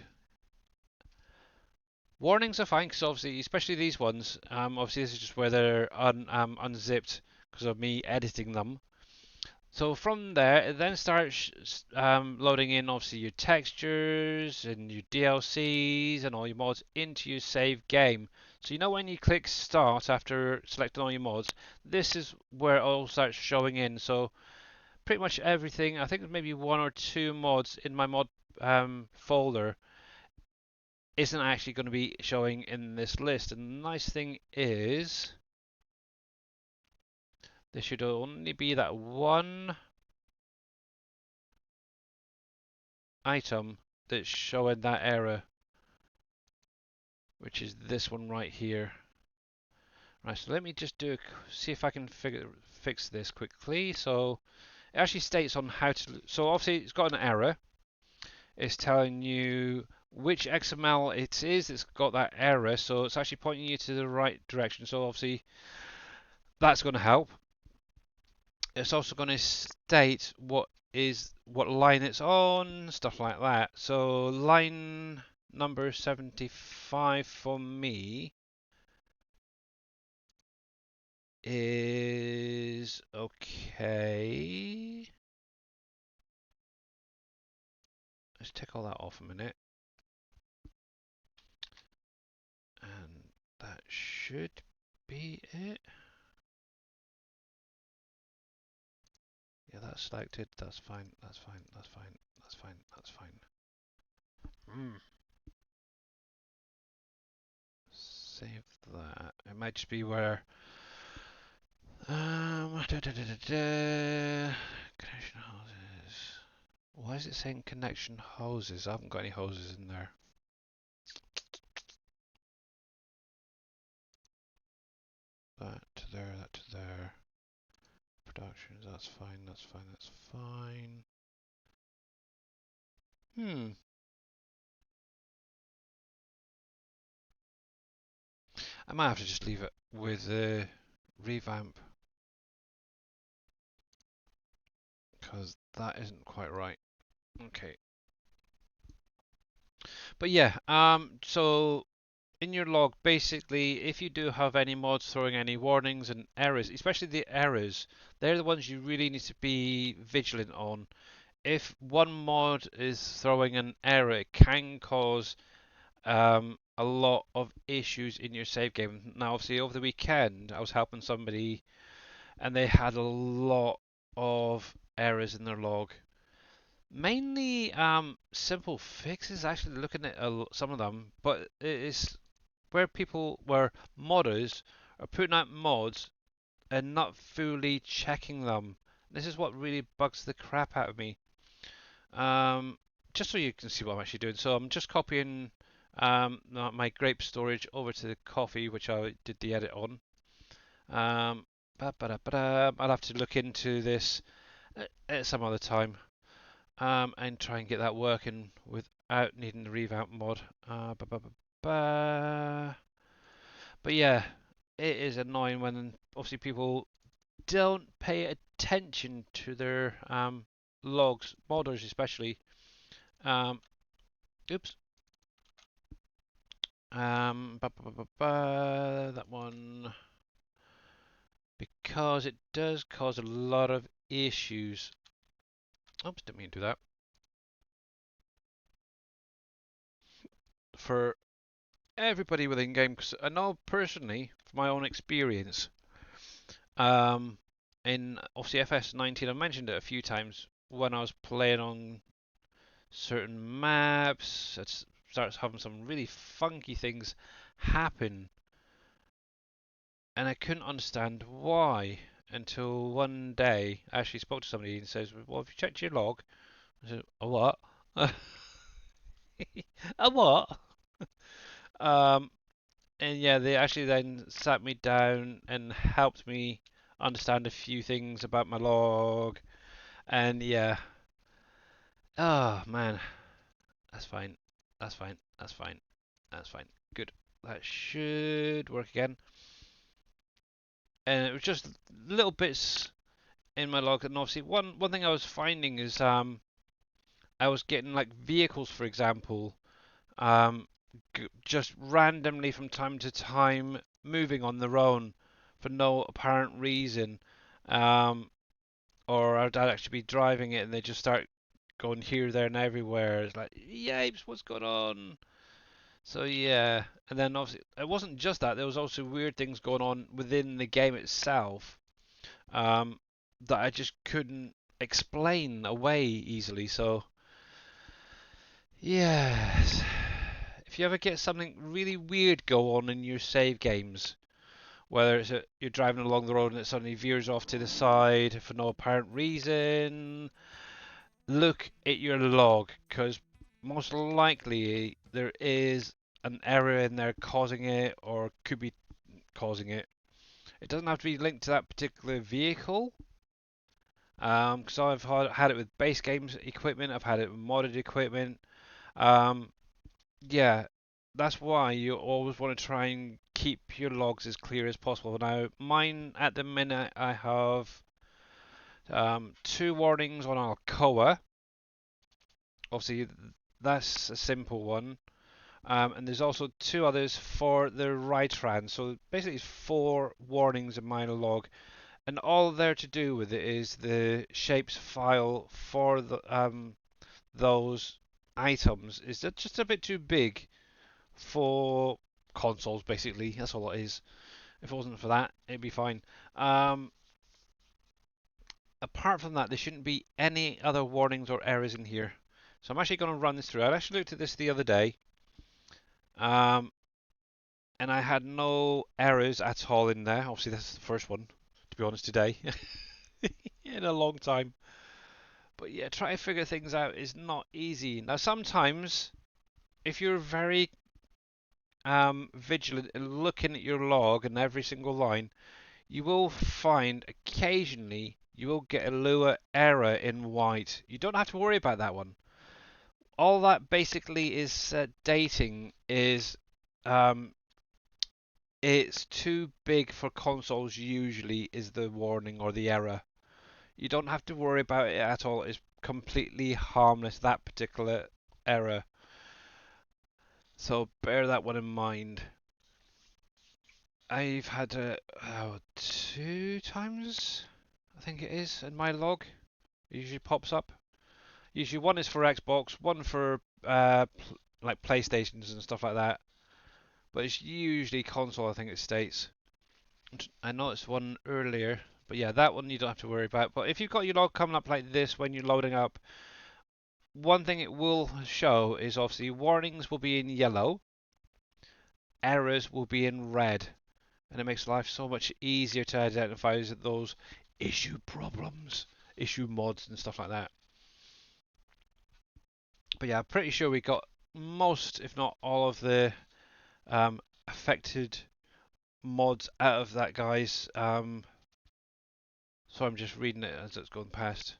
Warnings are fine because obviously, especially these ones, obviously this is just where they're unzipped because of me editing them. So from there, it then starts loading in obviously your textures and your DLCs and all your mods into your save game. So you know when you click start after selecting all your mods, this is where it all starts showing in. So pretty much everything, I think there's maybe one or two mods in my mod folder isn't actually going to be showing in this list. And the nice thing is, there should only be that one item that's showing that error, which is this one right here. Right, so let me just see if I can fix this quickly. So it actually states on how to, so obviously it's got an error. It's telling you which XML it is that's got that error, so it's actually pointing you to the right direction. So obviously that's going to help. It's also going to state what line it's on, stuff like that. So line number 75 for me is okay. Let's take all that off a minute. And that should be it. Yeah, that's selected. That's fine. That's fine. That's fine. That's fine. That's fine. Save that. It might just be where connection hoses. Why is it saying connection hoses? I haven't got any hoses in there. That to there, that to there. Productions, that's fine, that's fine, that's fine. I might have to just leave it with revamp because that isn't quite right. Okay. But yeah, so in your log, basically, if you do have any mods throwing any warnings and errors, especially the errors, they're the ones you really need to be vigilant on. If one mod is throwing an error, it can cause a lot of issues in your save game. Now, obviously, over the weekend, I was helping somebody and they had a lot of errors in their log. Mainly simple fixes, actually, looking at some of them, but it is where modders are putting out mods and not fully checking them. This is what really bugs the crap out of me. Um, just so you can see what I'm actually doing. So I'm just copying my grape storage over to the coffee, which I did the edit on. Um, I'll have to look into this at some other time and try and get that working without needing the revamp mod. But yeah, it is annoying when obviously people don't pay attention to their logs, modders especially. Um, oops. That one because it does cause a lot of issues. Oops, didn't mean to do that. For everybody within game, because I know personally, from my own experience, um, in obviously FS19, I mentioned it a few times when I was playing on certain maps, it starts having some really funky things happen, and I couldn't understand why until one day I actually spoke to somebody and says, "Well, have you checked your log?" I said, "A what?" A what? Um, and yeah, they actually then sat me down and helped me understand a few things about my log. And yeah, oh man, that's fine. That's fine. That's fine. That's fine. Good. That should work again. And it was just little bits in my log. And obviously, one thing I was finding is I was getting like vehicles, for example, um, just randomly from time to time moving on their own for no apparent reason. Um, or I'd actually be driving it and they just start going here, there, and everywhere. It's like, yipes, what's going on? So yeah, and then obviously it wasn't just that. There was also weird things going on within the game itself um, that I just couldn't explain away easily. So yes, if you ever get something really weird go on in your save games, whether you're driving along the road and it suddenly veers off to the side for no apparent reason, look at your log because most likely there is an error in there causing it or could be causing it. It doesn't have to be linked to that particular vehicle. Because had it with base games equipment, I've had it with modded equipment. Um, yeah, that's why you always want to try and keep your logs as clear as possible. Now, mine at the minute, I have two warnings on Alcoa. Obviously, that's a simple one. And there's also two others for the right trans. So basically, it's four warnings in my log, and all they're to do with it is the shapes file for those items is that just a bit too big for consoles. Basically, that's all it is. If it wasn't for that, it'd be fine. Um, Apart from that, there shouldn't be any other warnings or errors in here. So I'm actually going to run this through. I actually looked at this the other day. Um, and I had no errors at all in there. Obviously, that's the first one, to be honest, today in a long time. But yeah, trying to figure things out is not easy. Now, sometimes if you're very vigilant in looking at your log and every single line, you will find occasionally you will get a Lua error in white. You don't have to worry about that one. All that basically is dating is um, it's too big for consoles usually is the warning or the error. You don't have to worry about it at all. It's completely harmless, that particular error. So bear that one in mind. I've had 2 times, I think it is, in my log. It usually pops up. Usually one is for Xbox, one for like PlayStations and stuff like that. But it's usually console, I think it states. I noticed one earlier, but yeah, that one you don't have to worry about. But if you've got your log coming up like this when you're loading up, one thing it will show is obviously warnings will be in yellow, errors will be in red, and it makes life so much easier to identify those issue problems, issue mods, and stuff like that. But yeah, I'm pretty sure we got most, if not all, of the affected mods out of that guy's. So I'm just reading it as it's going past.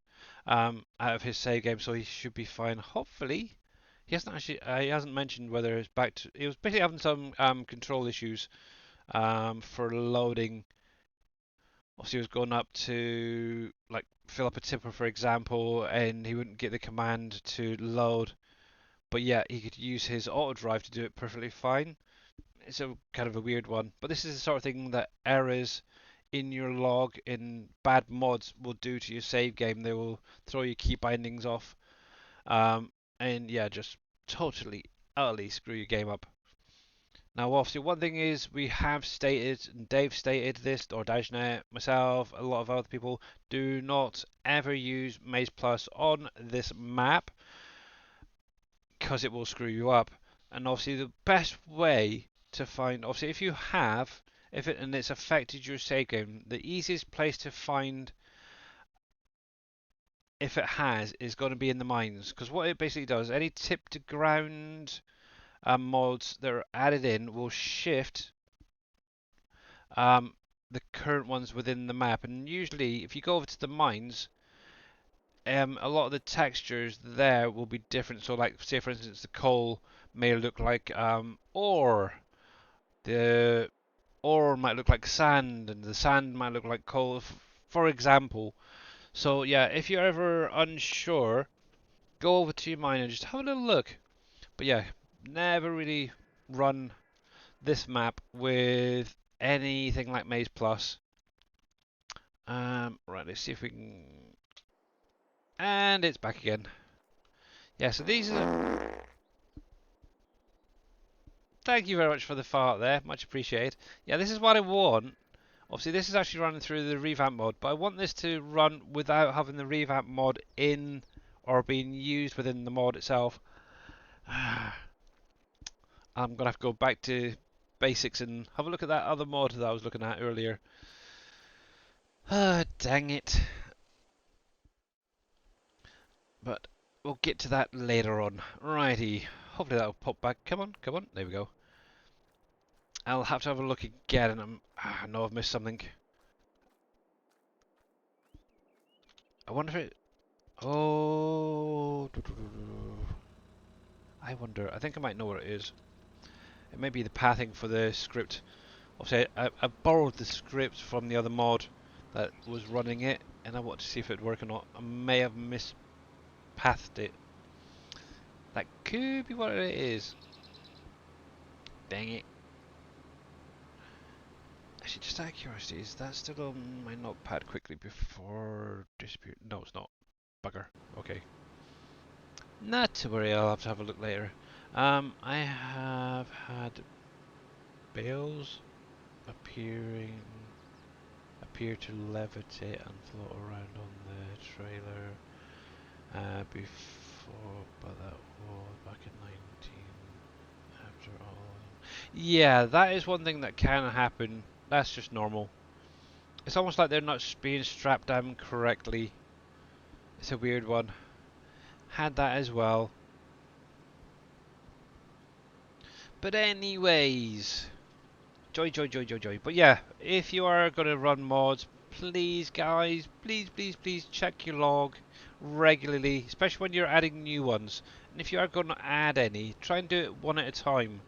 Out of his save game, so he should be fine. Hopefully, he hasn't mentioned whether it's back to. He was basically having some control issues for loading. Obviously, he was going up to like fill up a tipper, for example, and he wouldn't get the command to load. But yeah, he could use his auto drive to do it perfectly fine. It's a kind of a weird one, but this is the sort of thing that errors in your log in bad mods will do to your save game. They will throw your key bindings off, and yeah, just totally, utterly screw your game up. Now, obviously, one thing is we have stated, and Dave stated this, or Dajnet, myself, a lot of other people, do not ever use Maze Plus on this map because it will screw you up. And obviously, the best way to find, obviously, if you have, if it and it's affected your save game, the easiest place to find if it has is going to be in the mines, because what it basically does, any tip to ground mods that are added in will shift um, the current ones within the map. And usually, if you go over to the mines, a lot of the textures there will be different. So, like, say for instance, the coal may look like ore. The ore might look like sand, and the sand might look like coal, for example. So, yeah, if you're ever unsure, go over to your mine and just have a little look. But yeah, never really run this map with anything like Maze Plus. Right, let's see if we can. And it's back again. Yeah, so these are. Thank you very much for the fart there, much appreciated. Yeah, this is what I want. Obviously, this is actually running through the revamp mod, but I want this to run without having the revamp mod in or being used within the mod itself. I'm gonna have to go back to basics and have a look at that other mod that I was looking at earlier. Dang it. But we'll get to that later on. Righty. Hopefully that'll pop back. Come on, come on. There we go. I'll have to have a look again, and I know I've missed something. I wonder if it. Oh. I wonder. I think I might know what it is. It may be the pathing for the script. Obviously, I borrowed the script from the other mod that was running it, and I wanted to see if it would work or not. I may have mispathed it. That could be what it is. Dang it. Actually, just out of curiosity, is that still on my notepad quickly before disappear? No, it's not. Bugger. Okay. Not to worry, I'll have to have a look later. I have had bales appear to levitate and float around on the trailer before, but that was back in 19 after all. Yeah, that is one thing that can happen. That's just normal. It's almost like they're not being strapped down correctly. It's a weird one. Had that as well. But anyways, joy, joy, joy, joy, joy. But yeah, if you are going to run mods, please, guys, please, please, please check your log regularly, especially when you're adding new ones. And if you are going to add any, try and do it one at a time.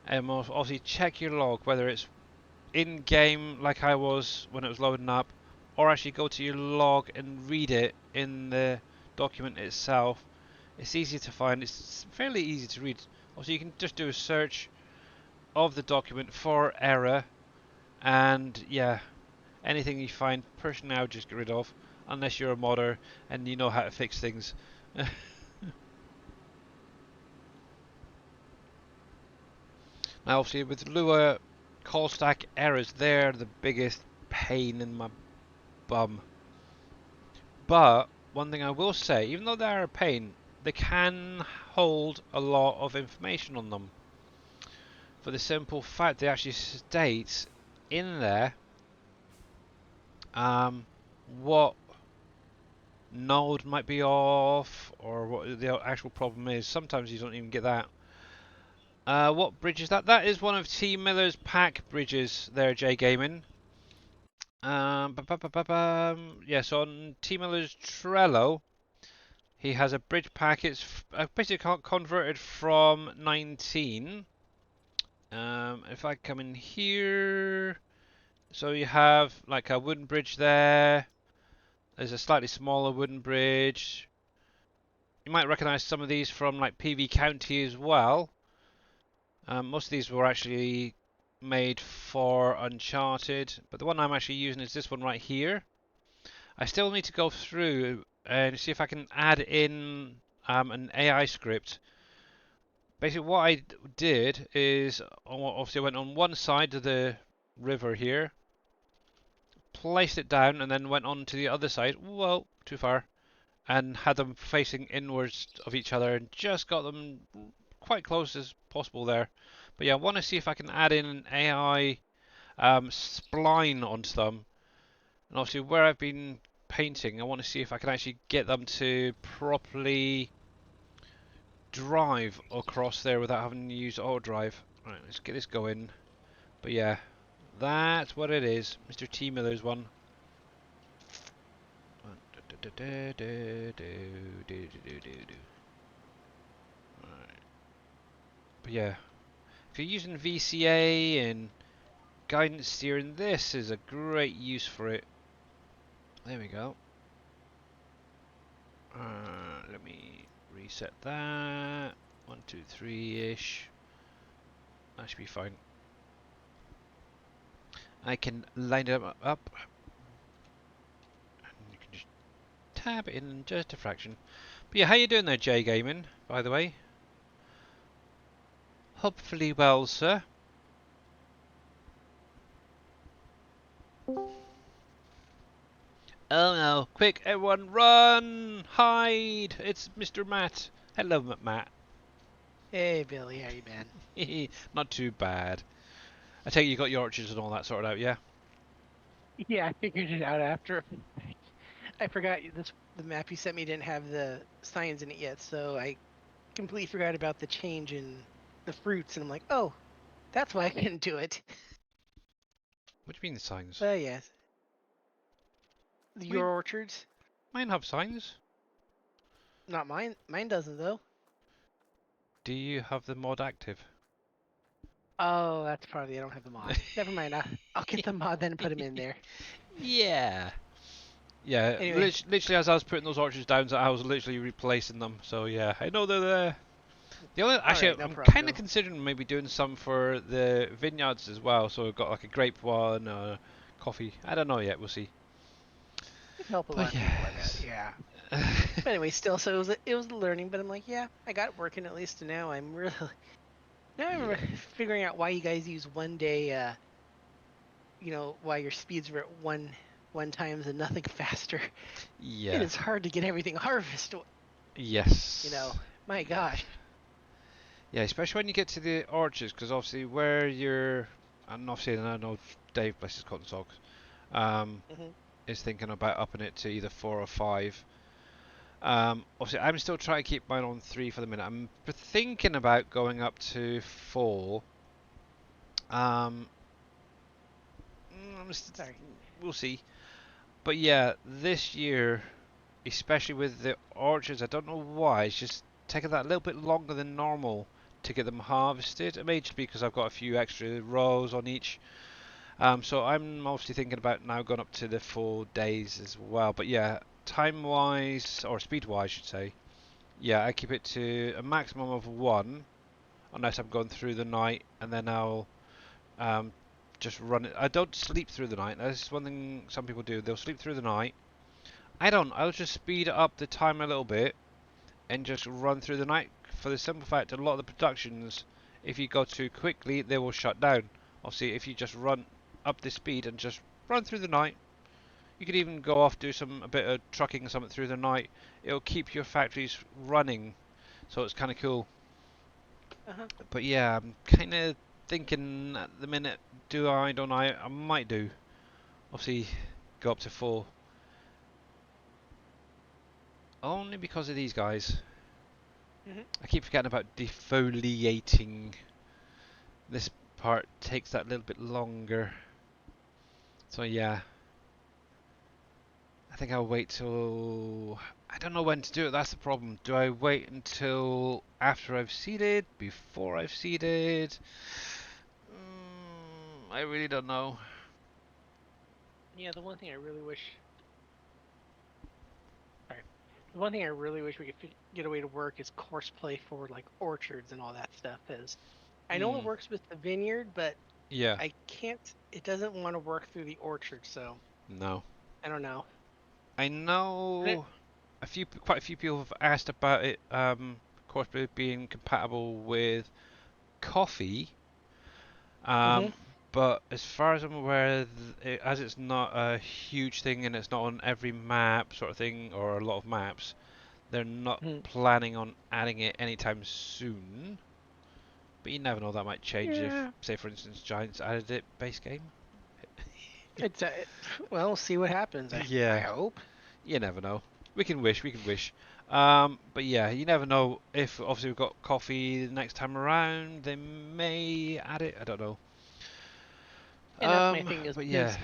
And obviously check your log, whether it's in game like I was when it was loading up, or actually go to your log and read it in the document itself. It's easy to find. It's fairly easy to read. Also, you can just do a search of the document for error, and yeah, anything you find, personally, I would just get rid of, unless you're a modder and you know how to fix things. Now, obviously, with Lua call stack errors, they're the biggest pain in my bum. But one thing I will say, even though they're a pain, they can hold a lot of information on them. For the simple fact they actually state in there what node might be off or what the actual problem is. Sometimes you don't even get that. What bridge is that? That is one of T Miller's pack bridges there, J Gaming. Yeah, so on T Miller's Trello, he has a bridge pack. It's basically converted from 19. If I come in here, so you have like a wooden bridge there. There's a slightly smaller wooden bridge. You might recognize some of these from like PV County as well. Most of these were actually made for Uncharted, but the one I'm actually using is this one right here. I still need to go through and see if I can add in an AI script. Basically, what I did is, obviously I went on one side of the river here, placed it down, and then went on to the other side, well, too far, and had them facing inwards of each other, and just got them quite close as possible there. But yeah, I want to see if I can add in an AI spline onto them. And obviously where I've been painting, I want to see if I can actually get them to properly drive across there without having to use auto drive. Right, let's get this going. But yeah, that's what it is. Mr. T Miller's one. Right. But yeah, if you're using VCA and guidance steering, this is a great use for it. There we go. Let me reset that. 1, 2, 3-ish. That should be fine. I can line it up. And you can just tab it in just a fraction. But yeah, how you doing there, J Gaming, by the way? Hopefully well, sir. Oh no, quick, everyone run! Hide! It's Mr. Matt. Hello, Matt. Hey Billy, how you been? Not too bad. I take it you got your orchards and all that sorted out, yeah? Yeah, I figured it out after. I forgot the map you sent me didn't have the signs in it yet, so I completely forgot about the change in the fruits, and I'm like, oh, that's why I couldn't do it. What do you mean the signs? But yes, What do your you, orchards, mine have signs. not mine. Mine doesn't though. Do you have the mod active? Oh, that's probably I don't have the mod. Never mind. I'll get the mod then and put them in there. Yeah. Yeah, Anyway, literally as I was putting those orchards down, I was literally replacing them. So yeah, I know they're there. The only all right, actually, no I'm problem kind of though. considering maybe doing some for the vineyards as well. So we've got like a grape one, coffee. I don't know yet. We'll see. It'd help a lot But of people, I bet. yes. Yeah. But anyway, still, so it was learning, but I'm like, yeah, I got it working at least, and now I'm really now I'm Yeah. figuring out why you guys use 1 day, why your speeds are at one times and nothing faster. It Yeah. is hard to get everything harvested. Yes. My gosh. Yeah, especially when you get to the orchards, because obviously where you're, and obviously I know Dave, bless his cotton socks, um, Hmm. is thinking about upping it to either 4 or 5. Obviously, I'm still trying to keep mine on 3 for the minute. I'm thinking about going up to 4. Um, Sorry. we'll see. But yeah, this year, especially with the orchards, I don't know why, it's just taking that a little bit longer than normal to get them harvested. It may just be because I've got a few extra rows on each. So I'm obviously thinking about now going up to the 4 days as well. But yeah, time-wise, or speed-wise, I should say, Yeah, I keep it to a maximum of one, unless I'm going through the night, and then I'll um, just run it. I don't sleep through the night. That's one thing some people do. They'll sleep through the night. I don't. I'll just speed up the time a little bit and just run through the night. For the simple fact, a lot of the productions, if you go too quickly, they will shut down. Obviously, if you just run up the speed and just run through the night, you could even go off do a bit of trucking or something through the night. It'll keep your factories running, so it's kind of cool. Uh-huh. But yeah, I'm kind of thinking at the minute, do I, don't I? I might do. Obviously, go up to 4. Only because of these guys. Hmm. I keep forgetting about defoliating. This part takes that little bit longer. So yeah, I think I'll wait till... I don't know when to do it, that's the problem. Do I wait until after I've seeded? Before I've seeded? I really don't know. Yeah, the one thing I really wish. Sorry. The one thing I really wish we could get a way to work is course play for like orchards and all that stuff. Because I know it Mm, works with the vineyard, but yeah, I can't. It doesn't want to work through the orchard, so no. I don't know. I But know quite a few people have asked about it, of course, being compatible with coffee. hmm But as far as I'm aware, as it's not a huge thing and it's not on every map sort of thing or a lot of maps, they're not hmm planning on adding it anytime soon. But you never know, that might change if, Yeah, say, for instance, Giants added it base game. it's well, we'll see what happens. I Yeah, hope. you never know. We can wish, we can wish. But yeah, you never know if obviously we've got coffee the next time around. They may add it. I don't know. And that's my thing But yeah. is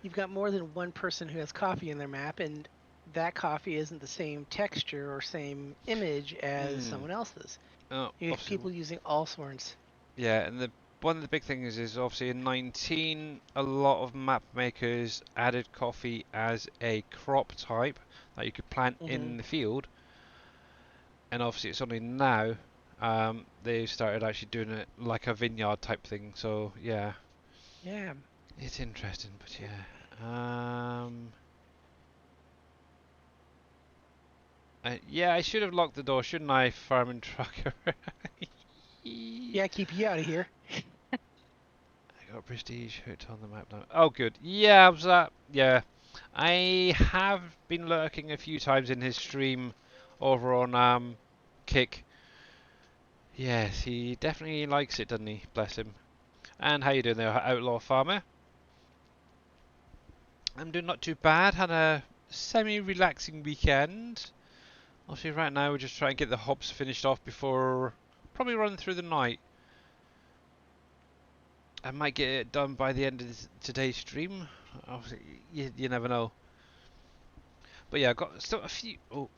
you've got more than one person who has coffee in their map, and that coffee isn't the same texture or same image as Mm. someone else's. Oh, You have obviously, people using all sorts. yeah, and the one of the big things is obviously in 19, a lot of map makers added coffee as a crop type that you could plant Hmm. in the field, and obviously it's only now they've started actually doing it like a vineyard type thing. So yeah, Yeah. it's interesting, but yeah. Yeah, I should have locked the door, shouldn't I, farming trucker? Yeah, keep you out of here. I got prestige hooked on the map now. Oh, good. Yeah, was that? Yeah, I have been lurking a few times in his stream over on Kick. Yes, he definitely likes it, doesn't he? Bless him. And how you doing there, Outlaw Farmer? I'm doing not too bad. Had a semi-relaxing weekend. Obviously, right now we're just trying to get the hops finished off before probably running through the night. I might get it done by the end of today's stream. Obviously, you never know. But yeah, I've got still a few. Oh,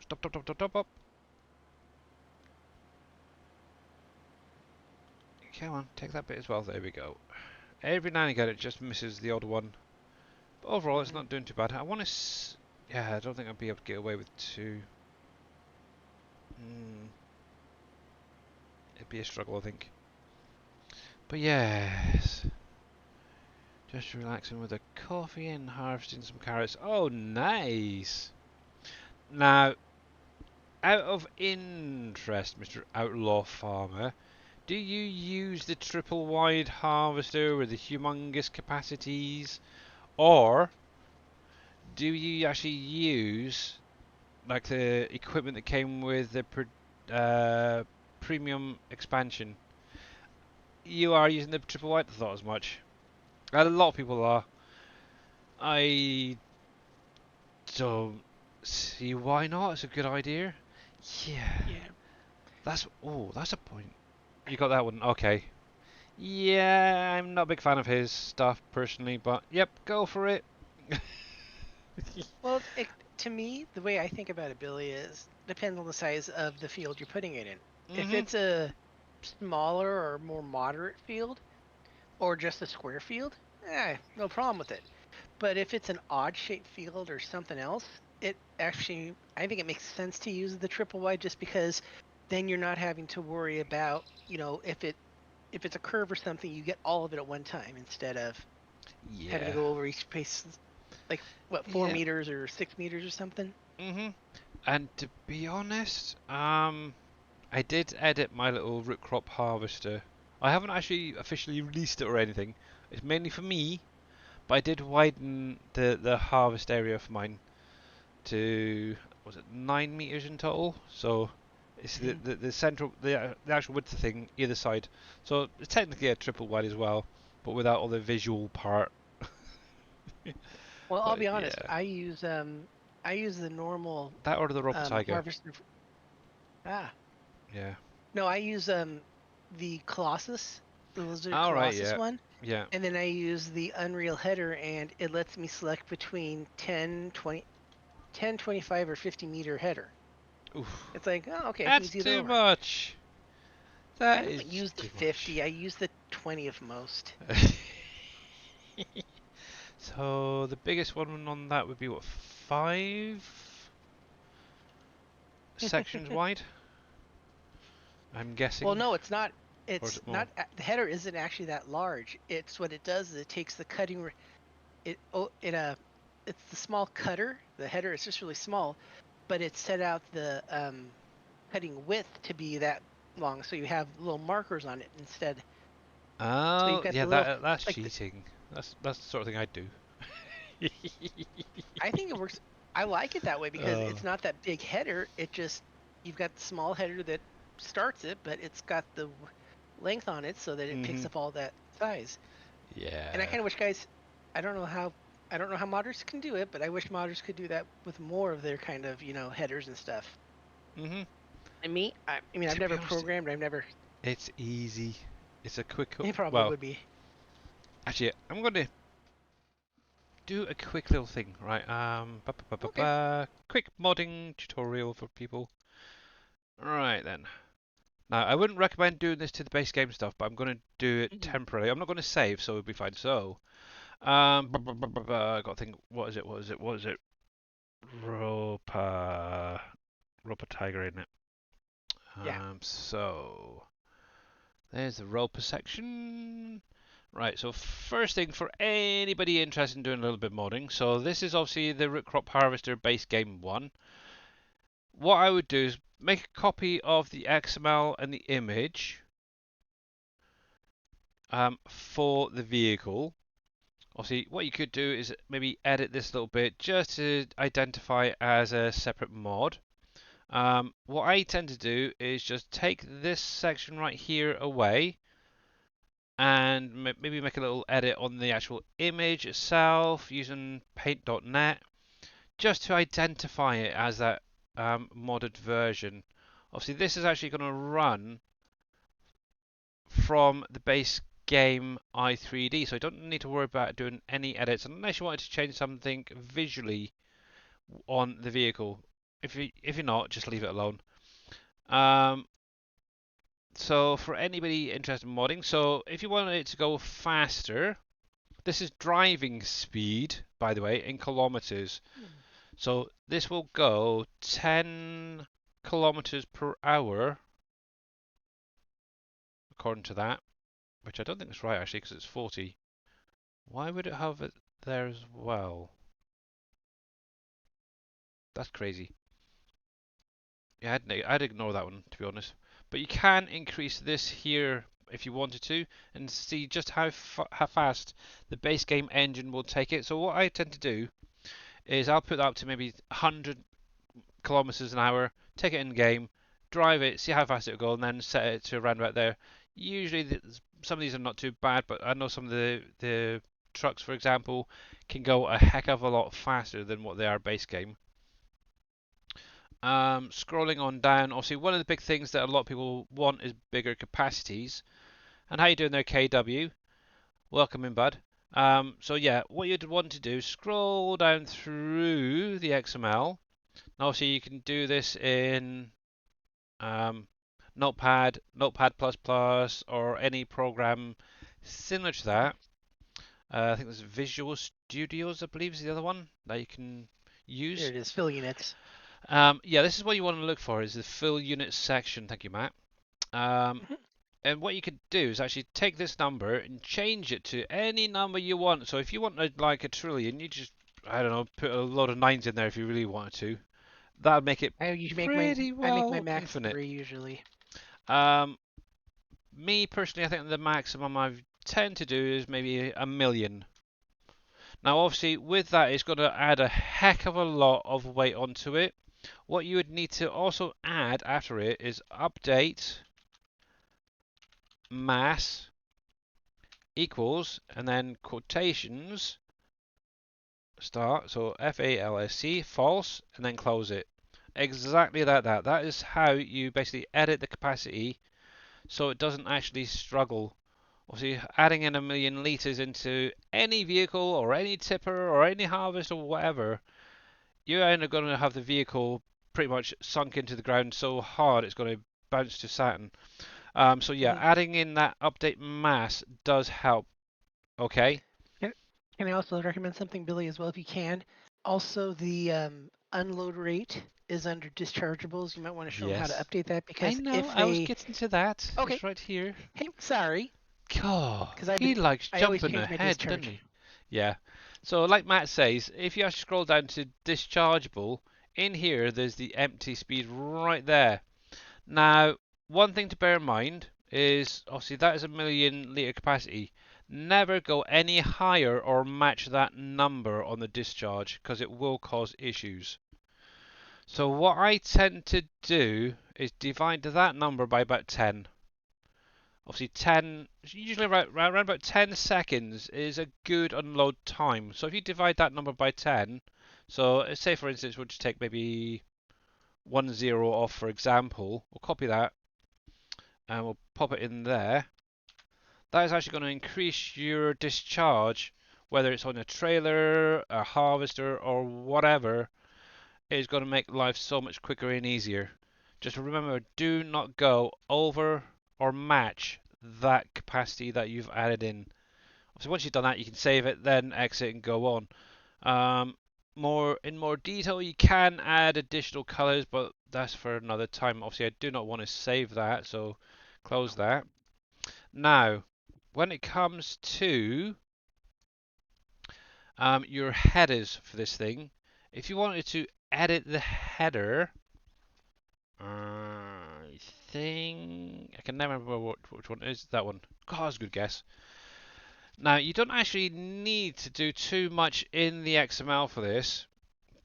stop. Come on, take that bit as well. There we go. Every now and again, it just misses the odd one. But overall, it's Hmm. not doing too bad. I want to. Yeah, I don't think I'll be able to get away with 2. Hmm, it'd be a struggle, I think. But yes, just relaxing with a coffee and harvesting some carrots. Oh, nice. Now, out of interest, Mr. Outlaw Farmer, do you use the triple wide harvester with the humongous capacities, or do you actually use like the equipment that came with the premium expansion? You are using the triple wide. I thought as much. A lot of people are. I don't see why not. It's a good idea. Yeah, Yeah. that's a point. You got that one. Okay. Yeah, I'm not a big fan of his stuff personally, but yep, go for it. Well, to me, the way I think about it, Billy, is depends on the size of the field you're putting it in. If Mhm. it's a smaller or more moderate field, or just a square field, no problem with it. But if it's an odd shaped field or something else, it actually, I think it makes sense to use the triple wide just because then you're not having to worry about, if it's a curve or something, you get all of it at one time instead of having to Yeah. go over each pace, like what, four Yeah. meters or 6 meters or something. Mhm. And to be honest, I did edit my little root crop harvester. I haven't actually officially released it or anything. It's mainly for me, but I did widen the harvest area for mine to, was it 9 meters in total? So it's the Mhm. the, the central the actual width thing either side. So it's technically a triple wide as well, but without all the visual part. Well, I'll But be honest. yeah, I use the normal that or the roper tiger. harvester. Ah, Yeah. no, I use the Colossus, the Lizard All right. Colossus Yeah. one, Yeah. and then I use the Unreal header, and it lets me select between 10, 20, 10, 25, or 50 meter header. Oof. It's like, oh, okay, I can That's use either too or. much. I That is don't use just the too much. 50. I use the 20 of most. So the biggest one on that would be what, 5 sections wide? I'm Well, guessing, no, it's not. or is It's it more? not. The header isn't actually that large. It's what it does is it takes the cutting. It oh it it's the small cutter. The header is just really small, but it set out the cutting width to be that long, so you have little markers on it instead. So you've Oh, got yeah, the little that's like the, cheating. That's the sort of thing I'd do. I think it works. I like it that way because Oh. it's not that big header. It just you've got the small header that starts it, but it's got the length on it so that it picks Mhm. up all that size. And I Yeah. kind of wish guys, I don't know how I don't know how modders can do it, but I wish modders could do that with more of their kind of, headers and stuff. Mhm. And I mean, I've To be never honest, programmed. I've never. it's easy. It's a quick. It probably Well, would be. actually, I'm going to do a quick little thing, right? Okay. Quick modding tutorial for people. Right then. Now, I wouldn't recommend doing this to the base game stuff, but I'm going to do it Mhm. temporarily. I'm not going to save, so it'll be fine. So, I got to think. What is it? What is it? What is it? Ropa, Ropa Tiger, isn't it? Yeah. So there's the roper section. Right, so first thing for anybody interested in doing a little bit of modding, so this is obviously the root crop harvester base game one. What I would do is make a copy of the XML and the image for the vehicle. Obviously, what you could do is maybe edit this a little bit just to identify it as a separate mod. What I tend to do is just take this section right here away and maybe make a little edit on the actual image itself using paint.net just to identify it as that modded version. Obviously, this is actually going to run from the base game i3D, so you don't need to worry about doing any edits unless you wanted to change something visually on the vehicle. If you're not, just leave it alone. Um, so for anybody interested in modding, so if you wanted it to go faster, this is driving speed, by the way, in kilometers. Hmm. So this will go 10 kilometers per hour, according to that, which I don't think is right actually, because it's 40. Why would it have it there as well? That's crazy. Yeah, I'd ignore that one to be honest. But you can increase this here if you wanted to, and see just how fast the base game engine will take it. So what I tend to do is I'll put that up to maybe 100 kilometers an hour, take it in game, drive it, see how fast it'll go, and then set it to around about there. Usually, some of these are not too bad, but I know some of the trucks, for example, can go a heck of a lot faster than what they are base game. Scrolling on down, obviously one of the big things that a lot of people want is bigger capacities. And how you doing there, KW? Welcome in, bud. So yeah, what you'd want to do, scroll down through the XML. Now, obviously, you can do this in um, Notepad++, or any program similar to that. I think there's Visual Studios, I believe, is the other one that you can There use. it is, fill units. Yeah, this is what you want to look for is the fill unit section. Thank you, Matt. Um, Mhm. and what you could do is actually take this number and change it to any number you want. So if you wanted like a trillion, you just, I don't know, put a load of nines in there if you really wanted to. That'd make it I usually pretty make my well max infinite. 3 usually. Um, Me personally, I think the maximum I tend to do is maybe a million. Now, obviously, with that, it's going to add a heck of a lot of weight onto it. What you would need to also add after it is update mass equals and then quotations start. So FALSC false and then close it. Exactly like that. That is how you basically edit the capacity so it doesn't actually struggle. Obviously, adding in a million litres into any vehicle or any tipper or any harvest or whatever, you're either going to have the vehicle pretty much sunk into the ground so hard it's going to bounce to Saturn. So yeah, Mhm. adding in that update mass does help. Okay. Can, can I also recommend something, Billy, as well, if you can? Also, the unload rate is under dischargeables. You might want to show them how to Yes. update that I because know. if I was a getting to that. okay, It's right here. hey, sorry, God, because he likes I always jumping change my ahead, doesn't discharge. he? Yeah. So, like Matt says, if you actually scroll down to dischargeable, in here there's the empty speed right there. Now, one thing to bear in mind is obviously that is a million litre capacity. Never go any higher or match that number on the discharge because it will cause issues. So, what I tend to do is divide that number by about 10. Obviously 10, usually around about 10 seconds is a good unload time. So if you divide that number by 10, so say for instance we'll just take maybe 10 off for example, we'll copy that and we'll pop it in there. That is actually going to increase your discharge, whether it's on a trailer, a harvester or whatever, it is going to make life so much quicker and easier. Just remember, do not go over or match that capacity that you've added in. So once you've done that, you can save it, then exit and go on. In more detail, you can add additional colors, but that's for another time. Obviously, I do not want to save that, so close that. Now, when it comes to your headers for this thing, if you wanted to edit the header, I think I can never remember which one is that one. God, that's a good guess. Now, you don't actually need to do too much in the XML for this,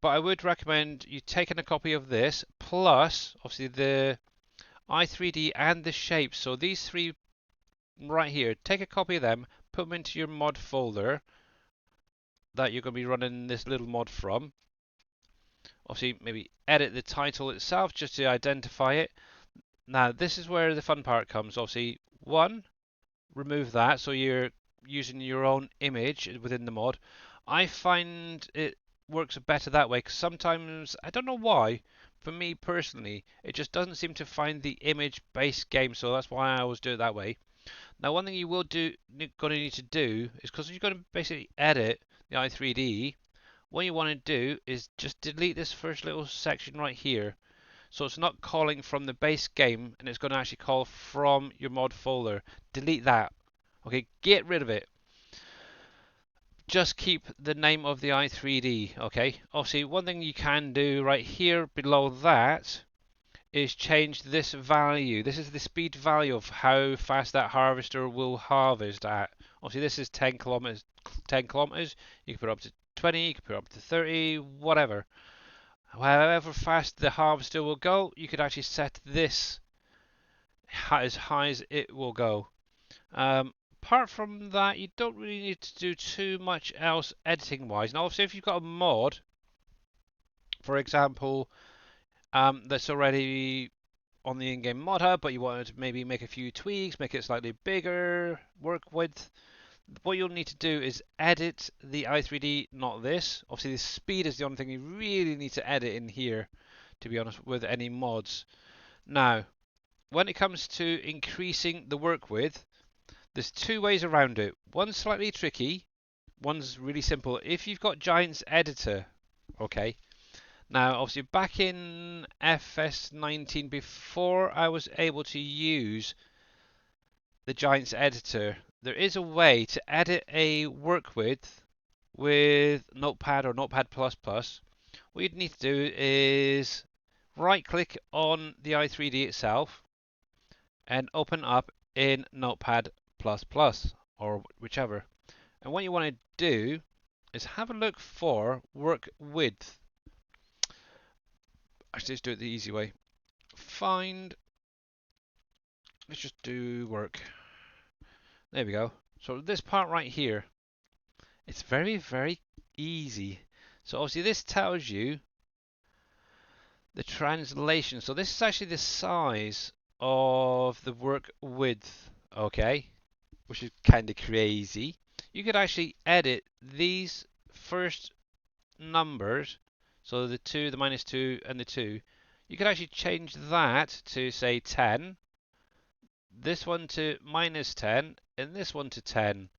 but I would recommend you taking a copy of this, plus, obviously, the i3D and the shapes. So these three right here, take a copy of them, put them into your mod folder that you're going to be running this little mod from. Obviously, maybe edit the title itself just to identify it. Now, this is where the fun part comes. Obviously, one, remove that so you're using your own image within the mod. I find it works better that way because sometimes I don't know why. For me personally, it just doesn't seem to find the image-based game, so that's why I always do it that way. Now, one thing you will going to need to do is because you're going to basically edit the i3D. What you want to do is just delete this first little section right here. So it's not calling from the base game and it's going to actually call from your mod folder. Delete that. Okay, get rid of it. Just keep the name of the i3D. Okay, obviously one thing you can do right here below that is change this value. This is the speed value of how fast that harvester will harvest at. Obviously this is 10 kilometers. 10 kilometers. You can put it up to 20. You can put it up to 30. Whatever. However fast the harvester will go, you could actually set this as high as it will go. Apart from that, you don't really need to do too much else editing wise. Now, obviously, if you've got a mod, for example, that's already on the in-game mod hub, but you wanted to maybe make a few tweaks, make it slightly bigger, work with, what you'll need to do is edit the i3D, not this. Obviously, the speed is the only thing you really need to edit in here, to be honest, with any mods. Now, when it comes to increasing the work width, there's two ways around it. One's slightly tricky, one's really simple. If you've got Giant's Editor, okay, Now, obviously, back in FS19, before I was able to use the Giants editor, there is a way to edit a work with Notepad or Notepad++. What you'd need to do is right click on the i3D itself and open up in Notepad++ or whichever. And what you want to do is have a look for work width. Actually, let's do it the easy way. Let's just do work. There we go. So this part right here, it's very, very easy. So obviously this tells you the translation. So this is actually the size of the work width, okay? Which is kind of crazy. You could actually edit these first numbers, so the 2, the -2, and the 2. You could actually change that to, say, 10, this one to -10, and this one to 10.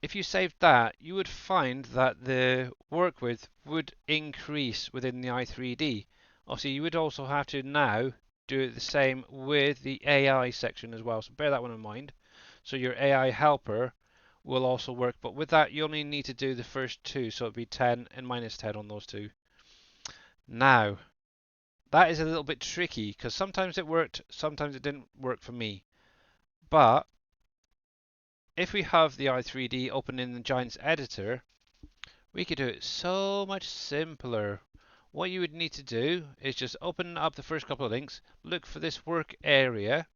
If you saved that, you would find that the work width would increase within the i3D. Obviously, you would also have to now do the same with the AI section as well, so bear that one in mind. So your AI helper will also work, but with that you only need to do the first two, so it'd be 10 and -10 on those two. Now, that is a little bit tricky because sometimes it worked, sometimes it didn't work for me. But if we have the i3D open in the Giants editor, we could do it so much simpler. What you would need to do is just open up the first couple of links, look for this work area,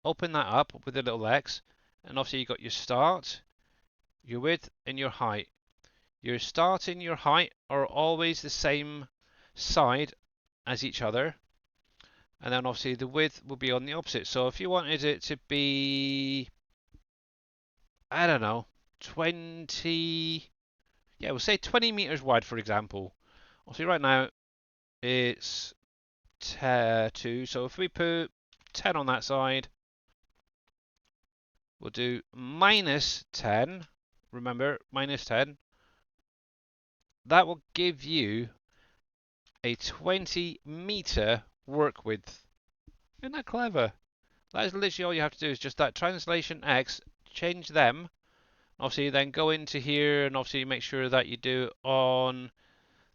open that up with a little X, and obviously you got your start, your width, and your height. Your start and your height are always the same side as each other, and then obviously the width will be on the opposite. So if you wanted it to be, I don't know, 20, yeah, we'll say 20 meters wide, for example. Obviously right now it's 2, so if we put 10 on that side, we'll do -10. Remember, -10. That will give you a 20-meter work width. Isn't that clever? That is literally all you have to do, is just that translation X, change them. Obviously, then go into here and obviously make sure that you do on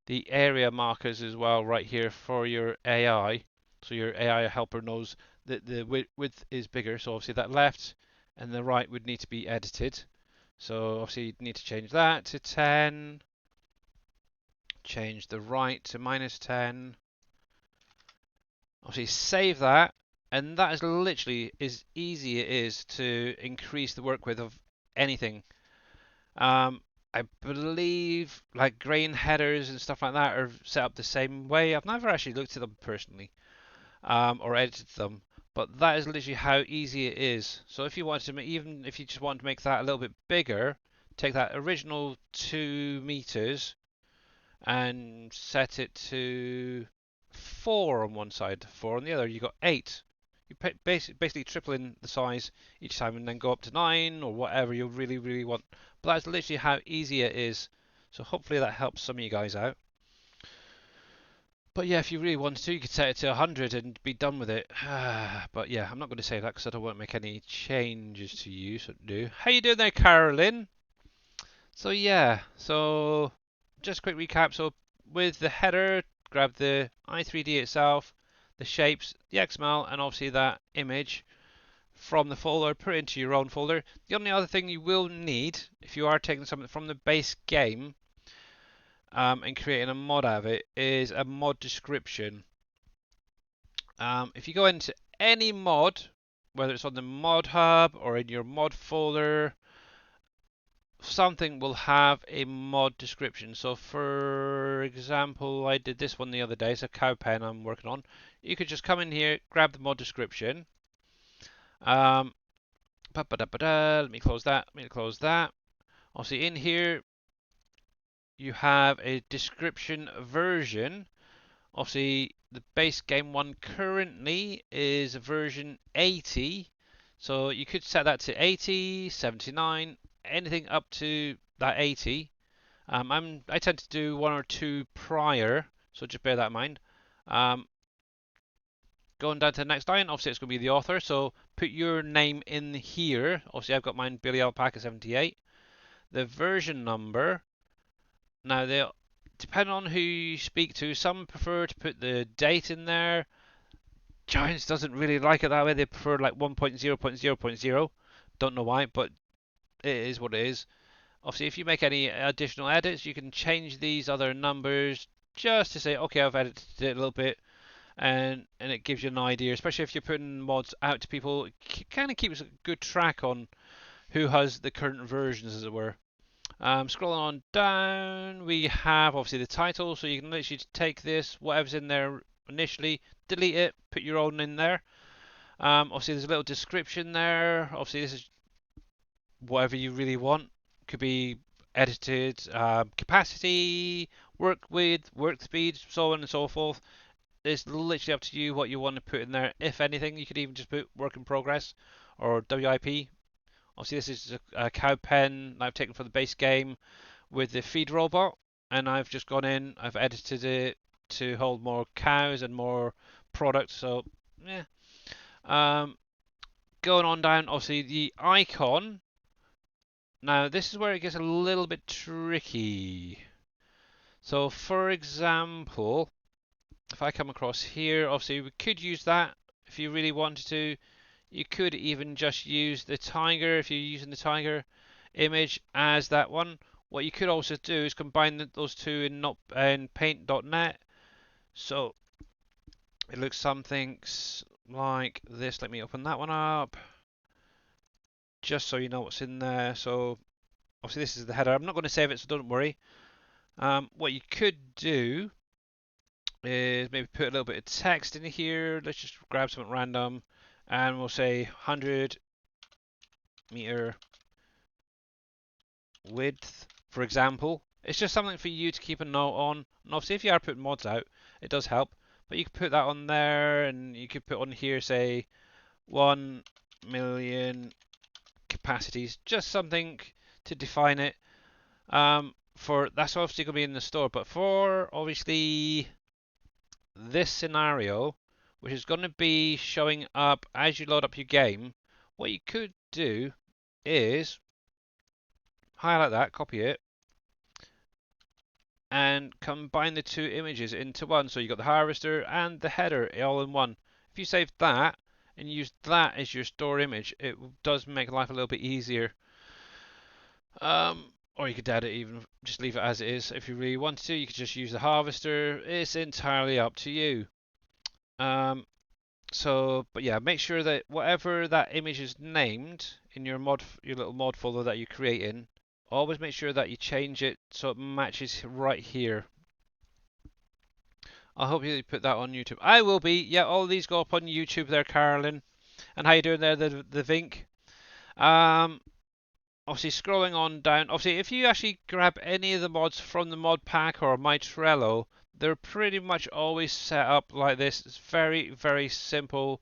the area markers as well, right here for your AI. So your AI helper knows that the width is bigger. So obviously that left and the right would need to be edited. So obviously you need to change that to 10. Change the right to -10. Obviously save that, and that is literally as easy it is to increase the work width of anything. I believe like grain headers and stuff like that are set up the same way. I've never actually looked at them personally, or edited them, but that is literally how easy it is. So if you want to, even if you just want to make that a little bit bigger, take that original 2 meters and set it to 4 on one side, 4 on the other. You got 8. You basically tripling the size each time, and then go up to 9 or whatever you really want. But that's literally how easy it is. So hopefully that helps some of you guys out. But yeah, if you really wanted to, you could set it to 100 and be done with it. But yeah, I'm not going to say that because I don't want to make any changes to you. So do. How you doing there, Carolyn? So yeah, so just a quick recap. So with the header, grab the i3D itself, the shapes, the XML, and obviously that image from the folder, put it into your own folder. The only other thing you will need, if you are taking something from the base game and creating a mod out of it, is a mod description. If you go into any mod, whether it's on the mod hub or in your mod folder, something will have a mod description. So for example, I did this one the other day. It's a cow pen I'm working on. You could just come in here, grab the mod description. Let me close that. Let me close that. Obviously in here you have a description version. Obviously the base game one currently is version 80. So you could set that to 80, 79, anything up to that 80. I tend to do one or two prior, so just bear that in mind. Um, Going down to the next line, obviously it's going to be the author, so put your name in here. Obviously I've got mine, Billy Alpaca 78. The version number. Now they depending on who you speak to, some prefer to put the date in there. Giants doesn't really like it that way. They prefer like 1.0.0.0. Don't know why, but it is what it is. Obviously, if you make any additional edits, you can change these other numbers just to say, okay, I've edited it a little bit, and it gives you an idea. Especially if you're putting mods out to people, it kind of keeps a good track on who has the current versions, as it were. Scrolling on down, we have obviously the title, so you can literally take this, whatever's in there initially, delete it, put your own in there. Obviously, there's a little description there. Obviously, this is whatever you really want. Could be edited capacity, work width, work speed, so on and so forth. It's literally up to you what you want to put in there. If anything, you could even just put work in progress or WIP. Obviously, this is a cow pen I've taken for the base game with the feed robot, and I've just gone in, I've edited it to hold more cows and more product. So, yeah. Um, Going on down, obviously the icon. Now, this is where it gets a little bit tricky. So, for example, if I come across here, obviously we could use that if you really wanted to. You could even just use the tiger if you're using the tiger image as that one. What you could also do is combine those two in paint.net. So it looks something like this. Let me open that one up just so you know what's in there. So obviously this is the header. I'm not going to save it, so don't worry. What you could do is maybe put a little bit of text in here. Let's just grab something random and we'll say 100-meter width, for example. It's just something for you to keep a note on. And obviously, if you are putting mods out, it does help. But you could put that on there, and you could put on here, say, 1 million capacities. Just something to define it. For that's obviously going to be in the store, but for obviously this scenario, which is going to be showing up as you load up your game, what you could do is highlight that, copy it, and combine the two images into one. So you got the harvester and the header all in one. If you save that and use that as your store image, it does make life a little bit easier. Or you could add it even, just leave it as it is. If you really wanted to, you could just use the harvester. It's entirely up to you. But yeah, make sure that whatever that image is named in your little mod folder that you're creating, always make sure that you change it so it matches right here. I hope you put that on YouTube. I will be. Yeah, all these go up on YouTube there, Carolyn. And how you doing there, the Vink? Obviously scrolling on down. Obviously, if you actually grab any of the mods from the mod pack or my Trello, they're pretty much always set up like this. It's very, very simple.